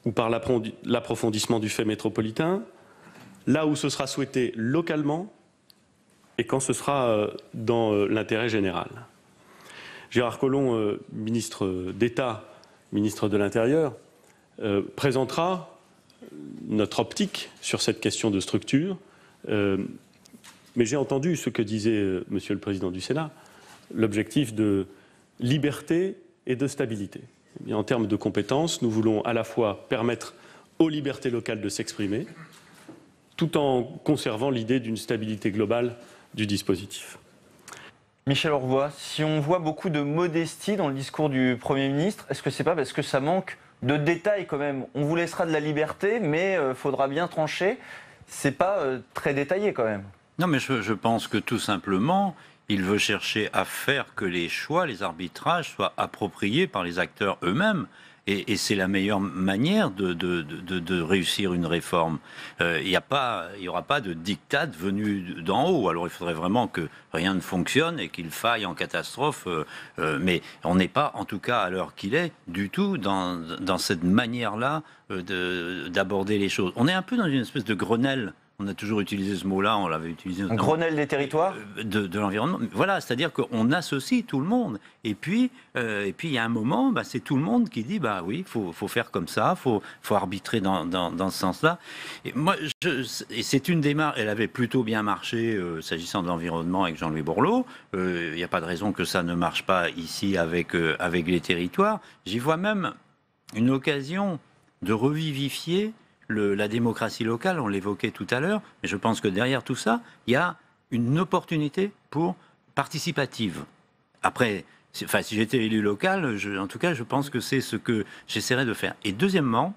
ou par l'approfondissement du fait métropolitain, là où ce sera souhaité localement et quand ce sera dans l'intérêt général. Gérard Collomb, ministre d'État, ministre de l'Intérieur, présentera notre optique sur cette question de structure. Mais j'ai entendu ce que disait Monsieur le Président du Sénat, l'objectif de liberté et de stabilité. Eh bien, en termes de compétences, nous voulons à la fois permettre aux libertés locales de s'exprimer, tout en conservant l'idée d'une stabilité globale du dispositif. Michel Aurvois, si on voit beaucoup de modestie dans le discours du Premier ministre, est-ce que c'est pas parce que ça manque de détails quand même? On vous laissera de la liberté, mais faudra bien trancher. C'est pas très détaillé quand même. Non, mais je pense que tout simplement, il veut chercher à faire que les choix, les arbitrages soient appropriés par les acteurs eux-mêmes. Et c'est la meilleure manière de réussir une réforme. Il n'y aura pas de diktat venu d'en haut. Alors il faudrait vraiment que rien ne fonctionne et qu'il faille en catastrophe. Mais on n'est pas, en tout cas à l'heure qu'il est, du tout dans cette manière-là d'aborder les choses. On est un peu dans une espèce de Grenelle. On a toujours utilisé ce mot-là, on l'avait utilisé... Un Grenelle des territoires de l'environnement. Voilà, c'est-à-dire qu'on associe tout le monde. Et puis, il y a un moment, c'est tout le monde qui dit, oui, il faut faire comme ça, il faut arbitrer dans ce sens-là. Et moi, c'est une démarche, elle avait plutôt bien marché s'agissant de l'environnement avec Jean-Louis Borloo. Il n'y a pas de raison que ça ne marche pas ici avec les territoires. J'y vois même une occasion de revivifier la démocratie locale, on l'évoquait tout à l'heure, mais je pense que derrière tout ça, il y a une opportunité pour participative. Après, si j'étais élu local, en tout cas, je pense que c'est ce que j'essaierai de faire. Et deuxièmement,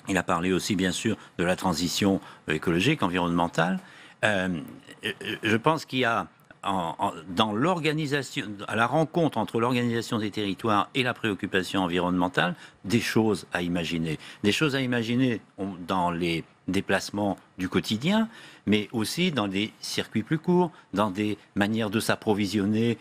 il a parlé aussi, bien sûr, de la transition écologique, environnementale. Je pense qu'il y a dans l'organisation, à la rencontre entre l'organisation des territoires et la préoccupation environnementale, des choses à imaginer. Des choses à imaginer dans les déplacements du quotidien, mais aussi dans des circuits plus courts, dans des manières de s'approvisionner,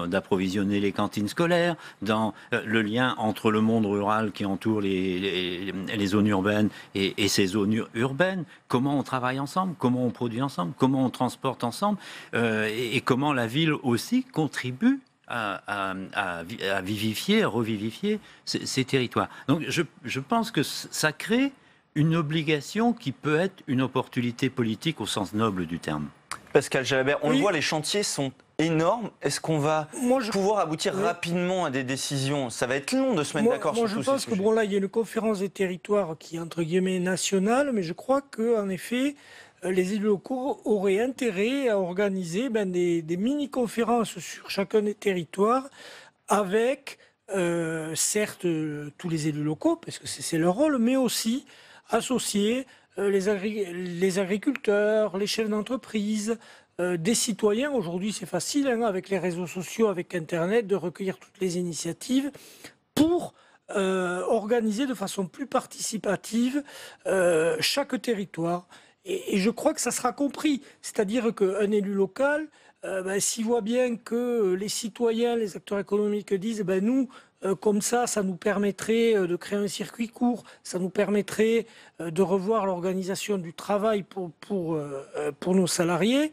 d'approvisionner les cantines scolaires, dans le lien entre le monde rural qui entoure les zones urbaines et ces zones urbaines, comment on travaille ensemble, comment on produit ensemble, comment on transporte ensemble, et comment la ville aussi contribue à vivifier, à revivifier ces territoires. Donc je pense que ça crée une obligation qui peut être une opportunité politique au sens noble du terme. Pascal Jalabert, on le voit, les chantiers sont énormes. Est-ce qu'on va pouvoir aboutir rapidement à des décisions? Ça va être long de se mettre d'accord sur tous ces sujets. Moi, je pense que là, il y a une conférence des territoires qui est entre guillemets nationale, mais je crois qu'en effet, les élus locaux auraient intérêt à organiser des mini-conférences sur chacun des territoires avec, certes, tous les élus locaux, parce que c'est leur rôle, mais aussi associer les agriculteurs, les chefs d'entreprise, des citoyens. Aujourd'hui, c'est facile, avec les réseaux sociaux, avec Internet, de recueillir toutes les initiatives pour organiser de façon plus participative chaque territoire. Et je crois que ça sera compris. C'est-à-dire qu'un élu local, s'il voit bien que les citoyens, les acteurs économiques disent nous, comme ça nous permettrait de créer un circuit court, ça nous permettrait de revoir l'organisation du travail pour nos salariés.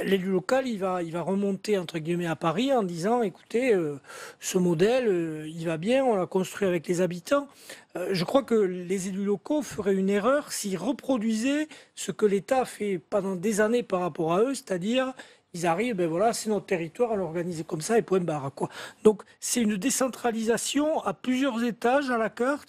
L'élu local, il va remonter entre guillemets à Paris en disant écoutez, ce modèle, il va bien, on l'a construit avec les habitants. Je crois que les élus locaux feraient une erreur s'ils reproduisaient ce que l'État a fait pendant des années par rapport à eux, c'est-à-dire ils arrivent, c'est notre territoire, à l'organiser comme ça et point barre, quoi. Donc c'est une décentralisation à plusieurs étages à la carte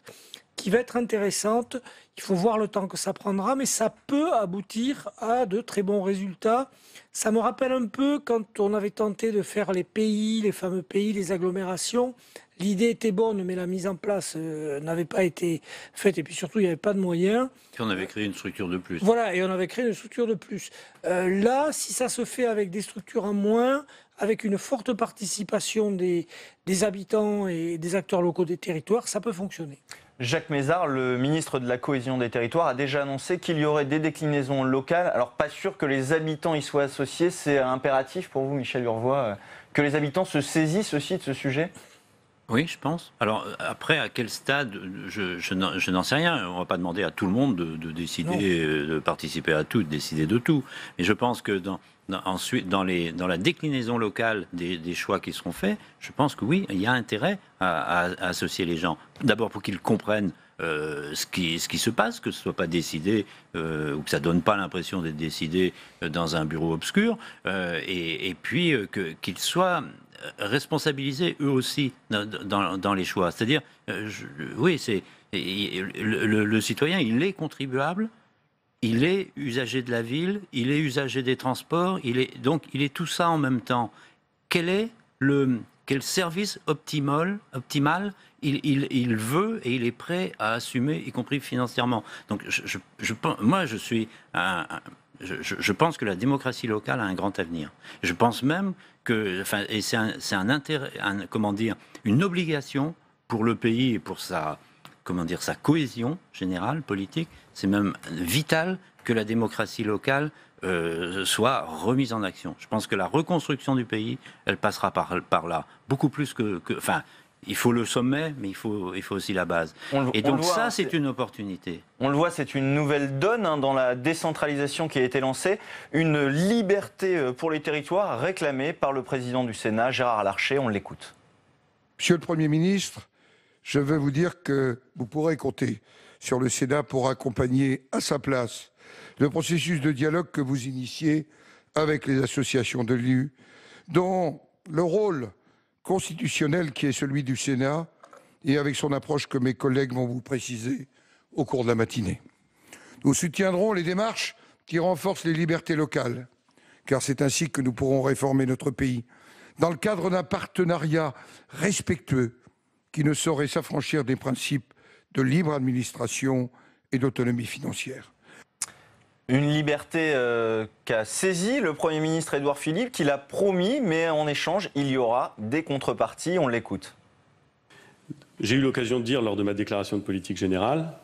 qui va être intéressante. Il faut voir le temps que ça prendra, mais ça peut aboutir à de très bons résultats. Ça me rappelle un peu quand on avait tenté de faire les pays, les fameux pays, les agglomérations. L'idée était bonne, mais la mise en place n'avait pas été faite. Et puis surtout, il n'y avait pas de moyens. Et on avait créé une structure de plus. Voilà, et on avait créé une structure de plus. Là, si ça se fait avec des structures en moins, avec une forte participation des habitants et des acteurs locaux des territoires, ça peut fonctionner. Jacques Mézard, le ministre de la Cohésion des Territoires, a déjà annoncé qu'il y aurait des déclinaisons locales. Alors, pas sûr que les habitants y soient associés. C'est impératif pour vous, Michel Aurvois, que les habitants se saisissent aussi de ce sujet? Oui, je pense. Alors après, à quel stade, je n'en sais rien. On ne va pas demander à tout le monde de décider, de participer à tout, de décider de tout. Mais je pense que ensuite, dans la déclinaison locale des choix qui seront faits, je pense que oui, il y a intérêt à associer les gens. D'abord pour qu'ils comprennent ce qui se passe, que ce ne soit pas décidé ou que ça ne donne pas l'impression d'être décidé dans un bureau obscur, et puis qu'ils soient responsabilisés eux aussi dans les choix. C'est-à-dire, oui, le citoyen, il est contribuable, il est usager de la ville, il est usager des transports, donc il est tout ça en même temps. Quel service optimal il veut et il est prêt à assumer, y compris financièrement. Donc je pense que la démocratie locale a un grand avenir. Je pense même que, et c'est un intérêt, une obligation pour le pays et pour sa cohésion générale politique. C'est même vital que la démocratie locale soit remise en action. Je pense que la reconstruction du pays, elle passera par là, beaucoup plus que il faut le sommet, mais il faut aussi la base. Et donc ça, c'est une opportunité. On le voit, c'est une nouvelle donne dans la décentralisation qui a été lancée. Une liberté pour les territoires réclamée par le président du Sénat, Gérard Larcher. On l'écoute. Monsieur le Premier ministre, je veux vous dire que vous pourrez compter sur le Sénat pour accompagner à sa place le processus de dialogue que vous initiez avec les associations d'élus, dont le rôle constitutionnel qui est celui du Sénat, et avec son approche que mes collègues vont vous préciser au cours de la matinée. Nous soutiendrons les démarches qui renforcent les libertés locales, car c'est ainsi que nous pourrons réformer notre pays, dans le cadre d'un partenariat respectueux qui ne saurait s'affranchir des principes de libre administration et d'autonomie financière. Une liberté qu'a saisie le Premier ministre Édouard Philippe, qui l'a promis, mais en échange, il y aura des contreparties. On l'écoute. J'ai eu l'occasion de dire lors de ma déclaration de politique générale,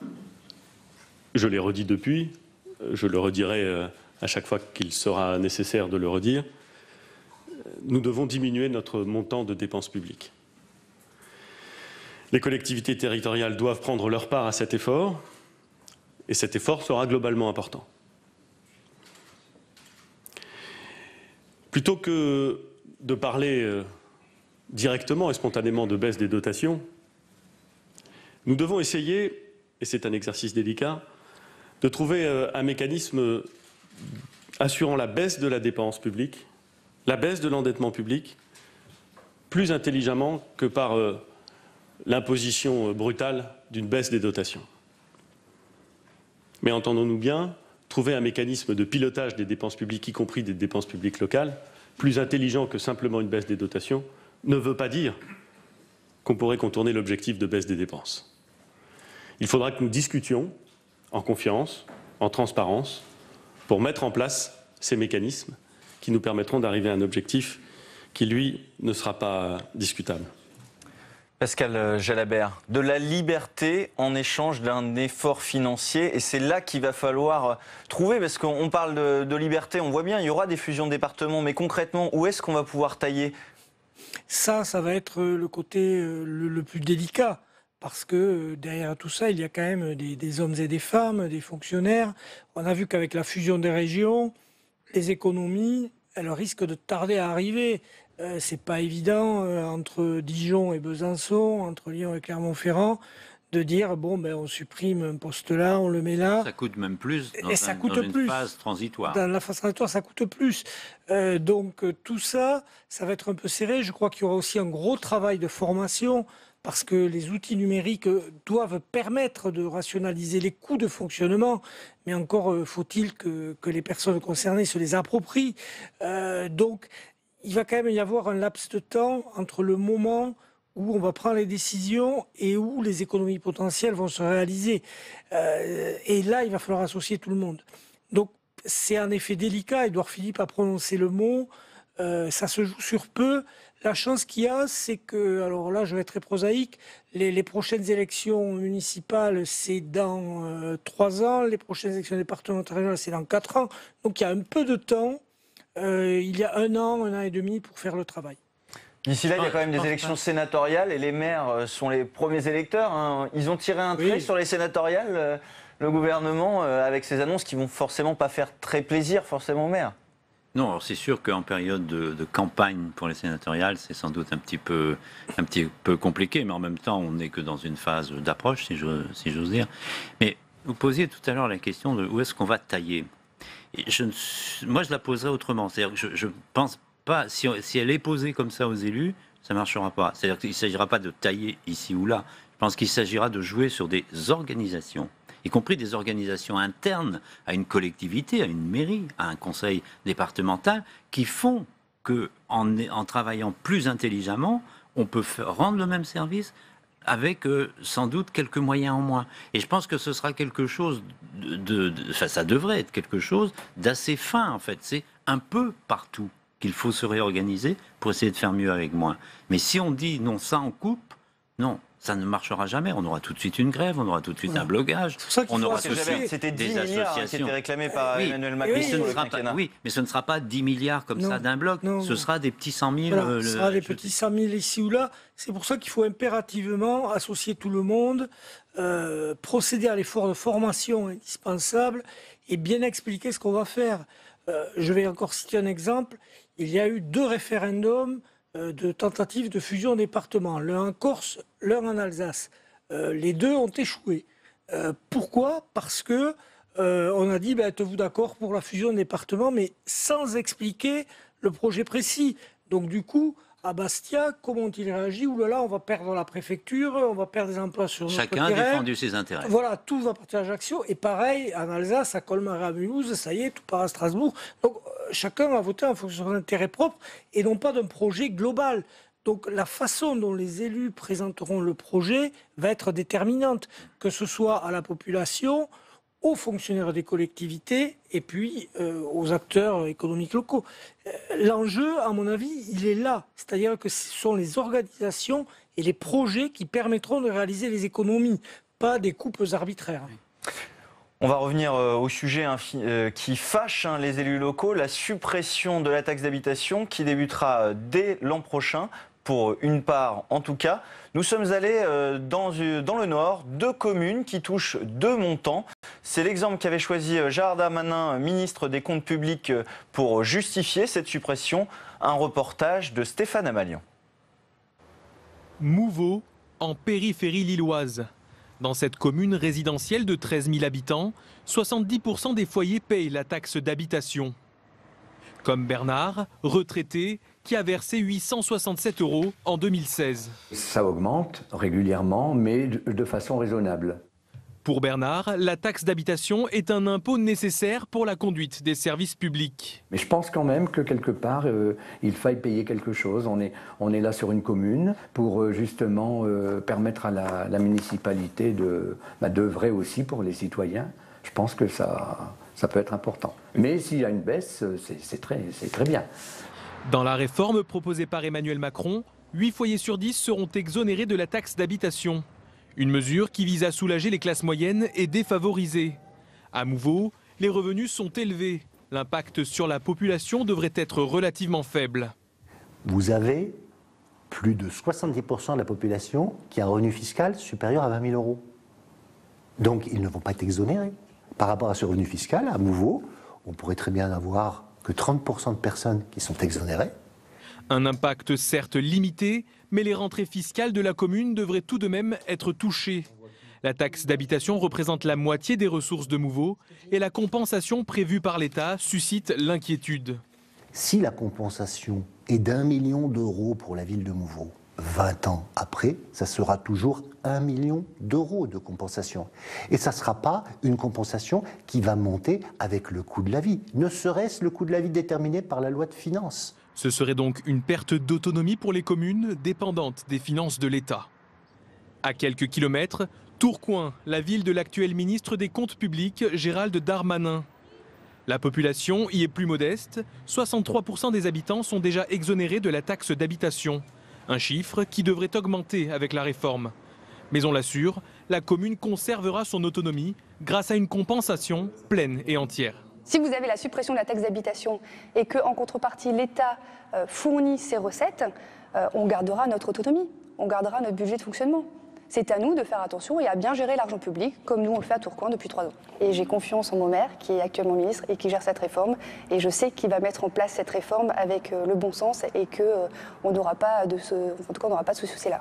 je l'ai redit depuis, je le redirai à chaque fois qu'il sera nécessaire de le redire, nous devons diminuer notre montant de dépenses publiques. Les collectivités territoriales doivent prendre leur part à cet effort, et cet effort sera globalement important. Plutôt que de parler directement et spontanément de baisse des dotations, nous devons essayer, et c'est un exercice délicat, de trouver un mécanisme assurant la baisse de la dépense publique, la baisse de l'endettement public, plus intelligemment que par l'imposition brutale d'une baisse des dotations. Mais entendons-nous bien, trouver un mécanisme de pilotage des dépenses publiques, y compris des dépenses publiques locales, plus intelligent que simplement une baisse des dotations, ne veut pas dire qu'on pourrait contourner l'objectif de baisse des dépenses. Il faudra que nous discutions en confiance, en transparence, pour mettre en place ces mécanismes qui nous permettront d'arriver à un objectif qui, lui, ne sera pas discutable. Pascal Jalabert, de la liberté en échange d'un effort financier, et c'est là qu'il va falloir trouver, parce qu'on parle de liberté, on voit bien, il y aura des fusions de départements, mais concrètement, où est-ce qu'on va pouvoir tailler ? Ça va être le côté le plus délicat, parce que derrière tout ça, il y a quand même des hommes et des femmes, des fonctionnaires. On a vu qu'avec la fusion des régions, les économies, elles risquent de tarder à arriver. C'est pas évident entre Dijon et Besançon, entre Lyon et Clermont-Ferrand, de dire on supprime un poste là, on le met là. Ça coûte même plus dans une phase transitoire. Dans la phase transitoire, ça coûte plus. Donc tout ça va être un peu serré. Je crois qu'il y aura aussi un gros travail de formation, parce que les outils numériques doivent permettre de rationaliser les coûts de fonctionnement, mais encore faut-il que les personnes concernées se les approprient. Donc il va quand même y avoir un laps de temps entre le moment où on va prendre les décisions et où les économies potentielles vont se réaliser. Et là, il va falloir associer tout le monde. Donc, c'est un effet délicat. Édouard Philippe a prononcé le mot. Ça se joue sur peu. La chance qu'il y a, c'est que, alors là, je vais être très prosaïque, les prochaines élections municipales, c'est dans 3 ans. Les prochaines élections départementales, c'est dans 4 ans. Donc, il y a un peu de temps. Il y a 1 an et demi pour faire le travail. D'ici là, il y a quand même des élections sénatoriales et les maires sont les premiers électeurs, hein. Ils ont tiré un trait sur les sénatoriales, le gouvernement, avec ces annonces qui vont forcément pas faire très plaisir forcément aux maires. Non, alors c'est sûr qu'en période de campagne pour les sénatoriales, c'est sans doute un petit peu compliqué, mais en même temps, on n'est que dans une phase d'approche, si j'ose dire. Mais vous posiez tout à l'heure la question de où est-ce qu'on va tailler. Et moi, je la poserais autrement. C'est-à-dire que je pense pas, si elle est posée comme ça aux élus, ça ne marchera pas. C'est-à-dire qu'il ne s'agira pas de tailler ici ou là. Je pense qu'il s'agira de jouer sur des organisations, y compris des organisations internes à une collectivité, à une mairie, à un conseil départemental, qui font qu'en travaillant plus intelligemment, on peut rendre le même service avec sans doute quelques moyens en moins. Et je pense que ce sera quelque chose ça devrait être quelque chose d'assez fin, en fait. C'est un peu partout qu'il faut se réorganiser pour essayer de faire mieux avec moins. Mais si on dit non, ça on coupe, non. Ça ne marchera jamais. On aura tout de suite une grève, on aura tout de suite un blocage. On aura tout de suite c'était 10 des milliards associations qui étaient réclamés par Emmanuel Macron. Mais ce ne sera pas 10 milliards comme ça d'un bloc. Ce sera des petits 100 000. Voilà, ce sera des petits 100 000 ici ou là. C'est pour ça qu'il faut impérativement associer tout le monde, procéder à l'effort de formation indispensable et bien expliquer ce qu'on va faire. Je vais encore citer un exemple. Il y a eu 2 référendums de tentatives de fusion département, l'un en Corse, l'un en Alsace. Les 2 ont échoué. Pourquoi ? Parce que on a dit, êtes-vous d'accord pour la fusion département, mais sans expliquer le projet précis. Donc du coup, à Bastia, comment ont-ils réagi ? Ouh là là, on va perdre la préfecture, on va perdre des emplois sur notre terrain. Chacun a défendu ses intérêts. Voilà, tout va partir à Ajaccio. Et pareil, en Alsace, à Colmar et à Mulhouse, ça y est, tout part à Strasbourg. Donc chacun a voté en fonction de son intérêt propre et non pas d'un projet global. Donc la façon dont les élus présenteront le projet va être déterminante, que ce soit à la population, aux fonctionnaires des collectivités et puis aux acteurs économiques locaux. L'enjeu, à mon avis, il est là. C'est-à-dire que ce sont les organisations et les projets qui permettront de réaliser les économies, pas des coupes arbitraires. On va revenir au sujet qui fâche les élus locaux, la suppression de la taxe d'habitation qui débutera dès l'an prochain. Pour une part, en tout cas. Nous sommes allés dans le Nord, 2 communes qui touchent 2 montants. C'est l'exemple qu'avait choisi Gérald Darmanin, ministre des Comptes publics, pour justifier cette suppression. Un reportage de Stéphane Amalian. Mouveau, en périphérie lilloise. Dans cette commune résidentielle de 13 000 habitants, 70% des foyers payent la taxe d'habitation. Comme Bernard, retraité, qui a versé 867 € en 2016. Ça augmente régulièrement, mais de façon raisonnable. Pour Bernard, la taxe d'habitation est un impôt nécessaire pour la conduite des services publics. Mais je pense quand même que quelque part, il faille payer quelque chose. On est là sur une commune pour justement permettre à la municipalité d'œuvrer aussi pour les citoyens. Je pense que ça peut être important. Mais s'il y a une baisse, c'est très bien. Dans la réforme proposée par Emmanuel Macron, 8 foyers sur 10 seront exonérés de la taxe d'habitation. Une mesure qui vise à soulager les classes moyennes et défavorisées. À Mouveau, les revenus sont élevés. L'impact sur la population devrait être relativement faible. Vous avez plus de 70% de la population qui a un revenu fiscal supérieur à 20 000 €. Donc ils ne vont pas être exonérés. Par rapport à ce revenu fiscal, à Mouveau, on pourrait très bien avoir que 30% de personnes qui sont exonérées. Un impact certes limité, mais les rentrées fiscales de la commune devraient tout de même être touchées. La taxe d'habitation représente la moitié des ressources de Mouveau et la compensation prévue par l'État suscite l'inquiétude. Si la compensation est d'1 million € pour la ville de Mouveau, 20 ans après, ça sera toujours 1 million € de compensation. Et ça ne sera pas une compensation qui va monter avec le coût de la vie. Ne serait-ce le coût de la vie déterminé par la loi de finances. Ce serait donc une perte d'autonomie pour les communes dépendantes des finances de l'État. À quelques kilomètres, Tourcoing, la ville de l'actuel ministre des Comptes publics, Gérald Darmanin. La population y est plus modeste, 63% des habitants sont déjà exonérés de la taxe d'habitation. Un chiffre qui devrait augmenter avec la réforme. Mais on l'assure, la commune conservera son autonomie grâce à une compensation pleine et entière. Si vous avez la suppression de la taxe d'habitation et qu'en contrepartie l'État fournit ses recettes, on gardera notre autonomie, on gardera notre budget de fonctionnement. C'est à nous de faire attention et à bien gérer l'argent public, comme nous on le fait à Tourcoing depuis 3 ans. Et j'ai confiance en mon maire, qui est actuellement ministre et qui gère cette réforme. Et je sais qu'il va mettre en place cette réforme avec le bon sens et qu'on n'aura pas de ce souci-là.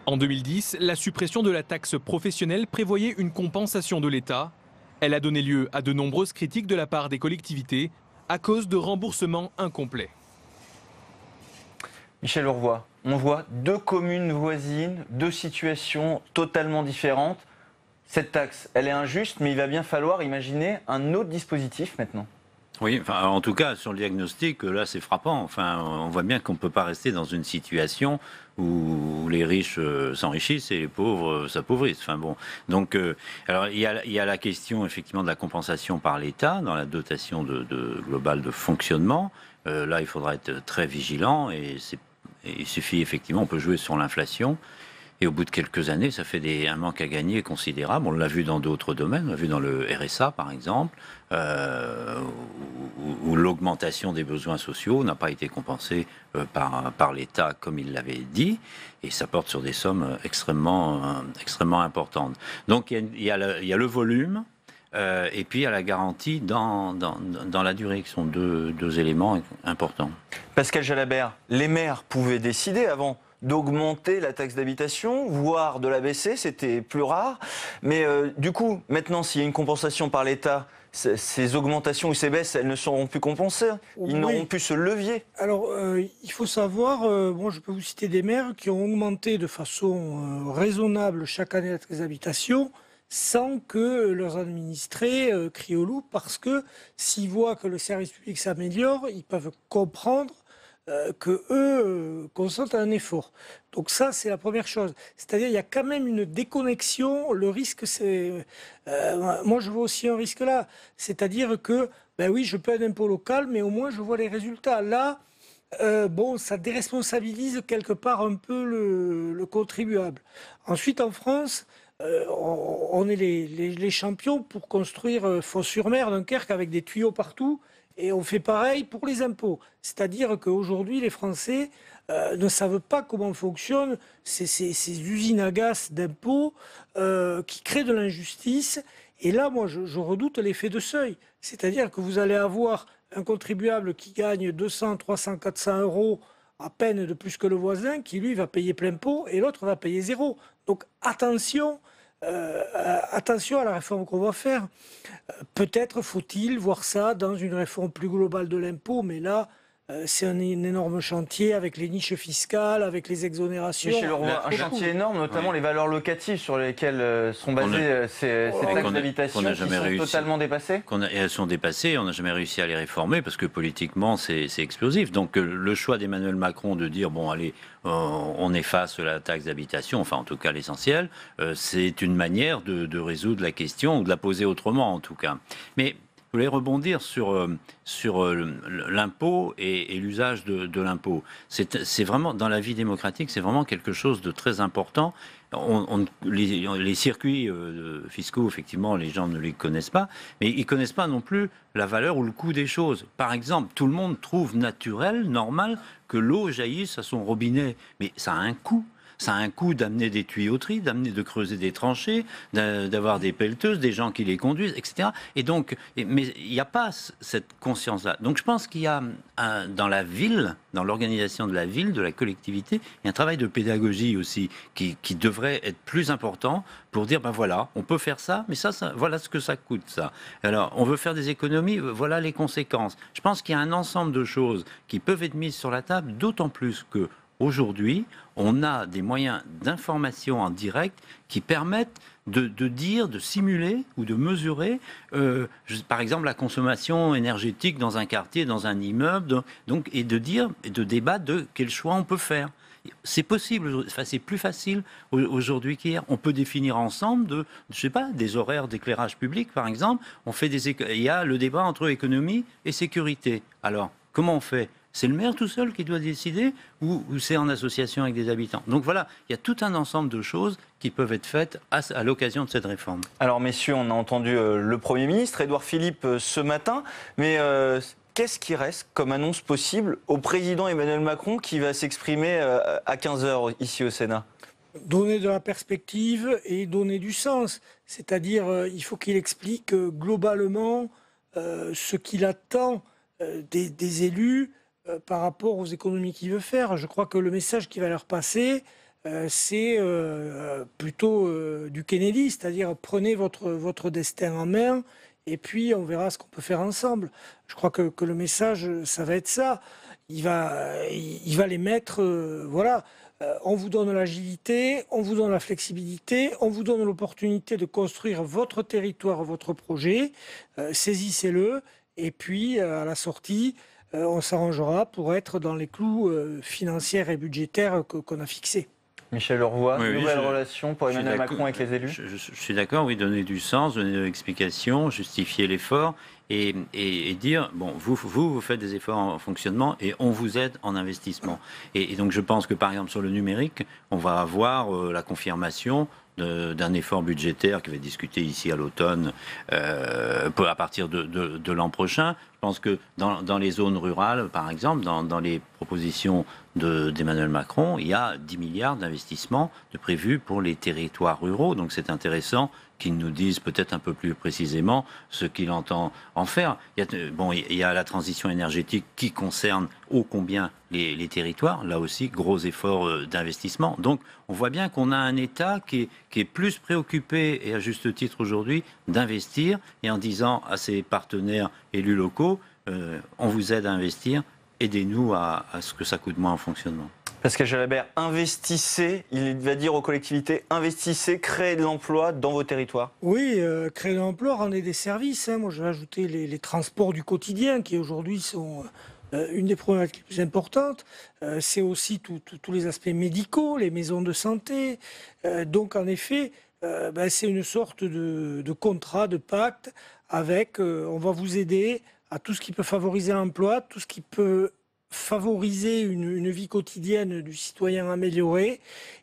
En 2010, la suppression de la taxe professionnelle prévoyait une compensation de l'État. Elle a donné lieu à de nombreuses critiques de la part des collectivités à cause de remboursements incomplets. Michel Leroy, on voit 2 communes voisines, 2 situations totalement différentes. Cette taxe, elle est injuste, mais il va bien falloir imaginer un autre dispositif maintenant. Oui, enfin, en tout cas, sur le diagnostic, là, c'est frappant. Enfin, on voit bien qu'on ne peut pas rester dans une situation où les riches s'enrichissent et les pauvres s'appauvrissent. Enfin, bon. Donc, alors, il y a la question, effectivement, de la compensation par l'État dans la dotation globale de fonctionnement. Là, il faudra être très vigilant et il suffit, effectivement, on peut jouer sur l'inflation. Et au bout de quelques années, ça fait un manque à gagner considérable. On l'a vu dans d'autres domaines. On l'a vu dans le RSA, par exemple, où l'augmentation des besoins sociaux n'a pas été compensée par l'État comme il l'avait dit. Et ça porte sur des sommes extrêmement importantes. Donc il y a le volume. Et puis il y a la garantie dans la durée, qui sont deux éléments importants. Pascal Jalabert, les maires pouvaient décider avant d'augmenter la taxe d'habitation, voire de la baisser, c'était plus rare. Mais du coup, maintenant, s'il y a une compensation par l'État, ces augmentations ou ces baisses, elles ne seront plus compensées. Ils n'auront plus ce levier. Alors, il faut savoir, moi je peux vous citer des maires qui ont augmenté de façon raisonnable chaque année la taxe d'habitation, sans que leurs administrés crient au loup, parce que s'ils voient que le service public s'améliore, ils peuvent comprendre que eux consentent à un effort. Donc ça, c'est la première chose. C'est-à-dire, il y a quand même une déconnexion. Le risque, c'est... moi, je vois aussi un risque là. C'est-à-dire que, ben oui, je paie un impôt local, mais au moins, je vois les résultats. Là, bon, ça déresponsabilise quelque part un peu le contribuable. Ensuite, en France, on est les champions pour construire Fos-sur-Mer, Dunkerque, avec des tuyaux partout. Et on fait pareil pour les impôts. C'est-à-dire qu'aujourd'hui, les Français ne savent pas comment fonctionnent ces usines à gaz d'impôts qui créent de l'injustice. Et là, moi, je redoute l'effet de seuil. C'est-à-dire que vous allez avoir un contribuable qui gagne 200, 300, 400 euros à peine de plus que le voisin, qui, lui, va payer plein pot, et l'autre va payer zéro. Donc, attention à la réforme qu'on va faire. Peut-être faut-il voir ça dans une réforme plus globale de l'impôt, mais là, c'est un énorme chantier avec les niches fiscales, avec les exonérations. Michel Leroy, un chantier énorme, notamment les valeurs locatives sur lesquelles sont basées ces taxes d'habitation qui sont totalement dépassées. Elles sont dépassées, on n'a jamais réussi à les réformer parce que politiquement c'est explosif. Donc le choix d'Emmanuel Macron de dire bon allez, on efface la taxe d'habitation, enfin en tout cas l'essentiel, c'est une manière de résoudre la question ou de la poser autrement en tout cas. Mais je voulais rebondir sur l'impôt et l'usage de l'impôt. C'est vraiment, dans la vie démocratique, c'est vraiment quelque chose de très important. Les circuits fiscaux, effectivement, les gens ne les connaissent pas, mais ils ne connaissent pas non plus la valeur ou le coût des choses. Par exemple, tout le monde trouve naturel, normal, que l'eau jaillisse à son robinet, mais ça a un coût. Ça a un coût d'amener des tuyauteries, de creuser des tranchées, d'avoir des pelleteuses, des gens qui les conduisent, etc. Et donc, mais il n'y a pas cette conscience-là. Donc je pense qu'il y a dans la ville, dans l'organisation de la ville, de la collectivité, il y a un travail de pédagogie aussi qui devrait être plus important pour dire, ben voilà, on peut faire ça, mais ça, voilà ce que ça coûte, ça. Alors, on veut faire des économies, voilà les conséquences. Je pense qu'il y a un ensemble de choses qui peuvent être mises sur la table, d'autant plus que aujourd'hui, on a des moyens d'information en direct qui permettent de dire, de simuler ou de mesurer, par exemple, la consommation énergétique dans un quartier, dans un immeuble, donc, et de dire, et de débattre de quel choix on peut faire. C'est possible, enfin, c'est plus facile aujourd'hui qu'hier. On peut définir ensemble des horaires d'éclairage public, par exemple. Il y a le débat entre économie et sécurité. Alors, comment on fait ? C'est le maire tout seul qui doit décider ou c'est en association avec des habitants. Donc voilà, il y a tout un ensemble de choses qui peuvent être faites à l'occasion de cette réforme. Alors messieurs, on a entendu le Premier ministre, Édouard Philippe, ce matin, mais qu'est-ce qui reste comme annonce possible au président Emmanuel Macron qui va s'exprimer à 15h ici au Sénat? Donner de la perspective et donner du sens. C'est-à-dire, il faut qu'il explique globalement ce qu'il attend des élus par rapport aux économies qu'il veut faire. Je crois que le message qui va leur passer, c'est plutôt du Kennedy, c'est-à-dire prenez votre destin en main et puis on verra ce qu'on peut faire ensemble. Je crois que le message, ça va être ça. Il va les mettre, voilà. On vous donne l'agilité, on vous donne la flexibilité, on vous donne l'opportunité de construire votre territoire, votre projet. Saisissez-le et puis à la sortie, on s'arrangera pour être dans les clous financiers et budgétaires qu'on a fixés. Michel Leroy, nouvelle relation pour Emmanuel Macron avec les élus. Je suis d'accord, oui, donner du sens, donner de l'explication, justifier l'effort et dire, bon, vous faites des efforts en fonctionnement et on vous aide en investissement. Et donc je pense que par exemple sur le numérique, on va avoir la confirmation d'un effort budgétaire qui va être discuté ici à l'automne à partir de l'an prochain. Je pense que dans les zones rurales, par exemple, dans les propositions d'Emmanuel Macron, il y a 10 milliards d'investissements prévus pour les territoires ruraux. Donc c'est intéressant qu'il nous dise peut-être un peu plus précisément ce qu'il entend en faire. Il y a la transition énergétique qui concerne ô combien les territoires. Là aussi, gros efforts d'investissement. Donc on voit bien qu'on a un État qui est plus préoccupé, et à juste titre aujourd'hui, d'investir et en disant à ses partenaires élus locaux, on vous aide à investir, aidez-nous à ce que ça coûte moins en fonctionnement. Pascal Jalabert, investissez, il va dire aux collectivités, investissez, créez de l'emploi dans vos territoires. Oui, créer de l'emploi, rendez des services. Moi, je vais ajouter les transports du quotidien qui aujourd'hui sont une des problématiques les plus importantes. C'est aussi tous les aspects médicaux, les maisons de santé. Donc, en effet, c'est une sorte de contrat, de pacte avec, on va vous aider à tout ce qui peut favoriser l'emploi, tout ce qui peut favoriser une vie quotidienne du citoyen améliorée.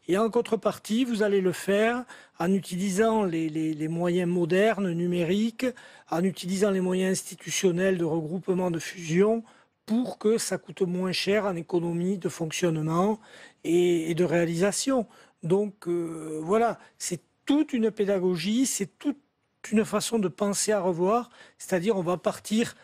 Et en contrepartie, vous allez le faire en utilisant les moyens modernes, numériques, en utilisant les moyens institutionnels de regroupement, de fusion, pour que ça coûte moins cher en économie de fonctionnement et de réalisation. Donc voilà, c'est toute une pédagogie, c'est toute une façon de penser à revoir, c'est-à-dire on va partir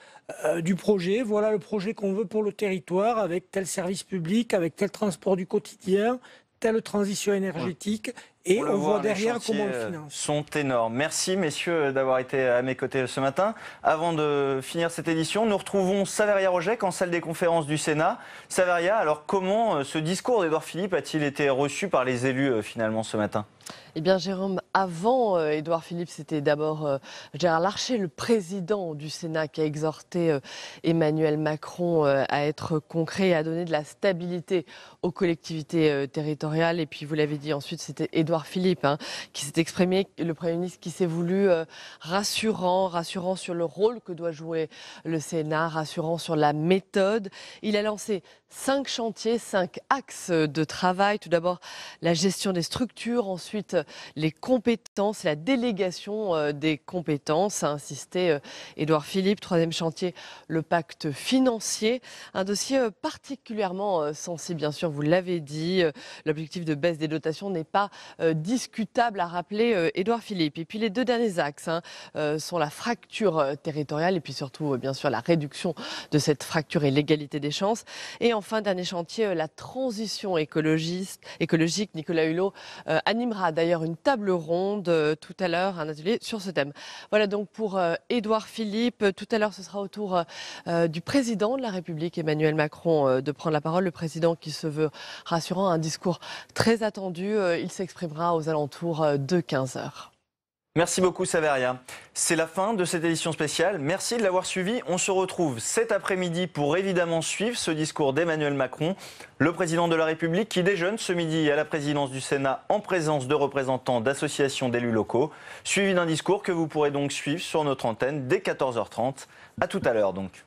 du projet, voilà le projet qu'on veut pour le territoire, avec tel service public, avec tel transport du quotidien, telle transition énergétique, et on voit derrière comment on le finance. Sont énormes. Merci messieurs d'avoir été à mes côtés ce matin. Avant de finir cette édition, nous retrouvons Saveria Rojek en salle des conférences du Sénat. Saveria, alors comment ce discours d'Édouard Philippe a-t-il été reçu par les élus finalement ce matin ? Eh bien, Jérôme, avant Édouard Philippe, c'était d'abord Gérard Larcher, le président du Sénat, qui a exhorté Emmanuel Macron à être concret et à donner de la stabilité aux collectivités territoriales. Et puis, vous l'avez dit, ensuite, c'était Édouard Philippe qui s'est exprimé, le Premier ministre qui s'est voulu rassurant sur le rôle que doit jouer le Sénat, rassurant sur la méthode. Il a lancé 5 chantiers, 5 axes de travail. Tout d'abord, la gestion des structures, ensuite les compétences, la délégation des compétences, a insisté Édouard Philippe. 3e chantier, le pacte financier. Un dossier particulièrement sensible, bien sûr, vous l'avez dit. L'objectif de baisse des dotations n'est pas discutable, a rappelé Édouard Philippe. Et puis les 2 derniers axes sont la fracture territoriale et puis surtout, bien sûr, la réduction de cette fracture et l'égalité des chances. Et enfin, dernier chantier, la transition écologique. Nicolas Hulot animera d'ailleurs une table ronde tout à l'heure, un atelier sur ce thème. Voilà donc pour Édouard Philippe. Tout à l'heure, ce sera au tour du président de la République, Emmanuel Macron, de prendre la parole. Le président qui se veut rassurant, un discours très attendu. Il s'exprimera aux alentours de 15h. Merci beaucoup Saveria. C'est la fin de cette édition spéciale. Merci de l'avoir suivi. On se retrouve cet après-midi pour évidemment suivre ce discours d'Emmanuel Macron, le président de la République qui déjeune ce midi à la présidence du Sénat en présence de représentants d'associations d'élus locaux, suivi d'un discours que vous pourrez donc suivre sur notre antenne dès 14h30. À tout à l'heure donc.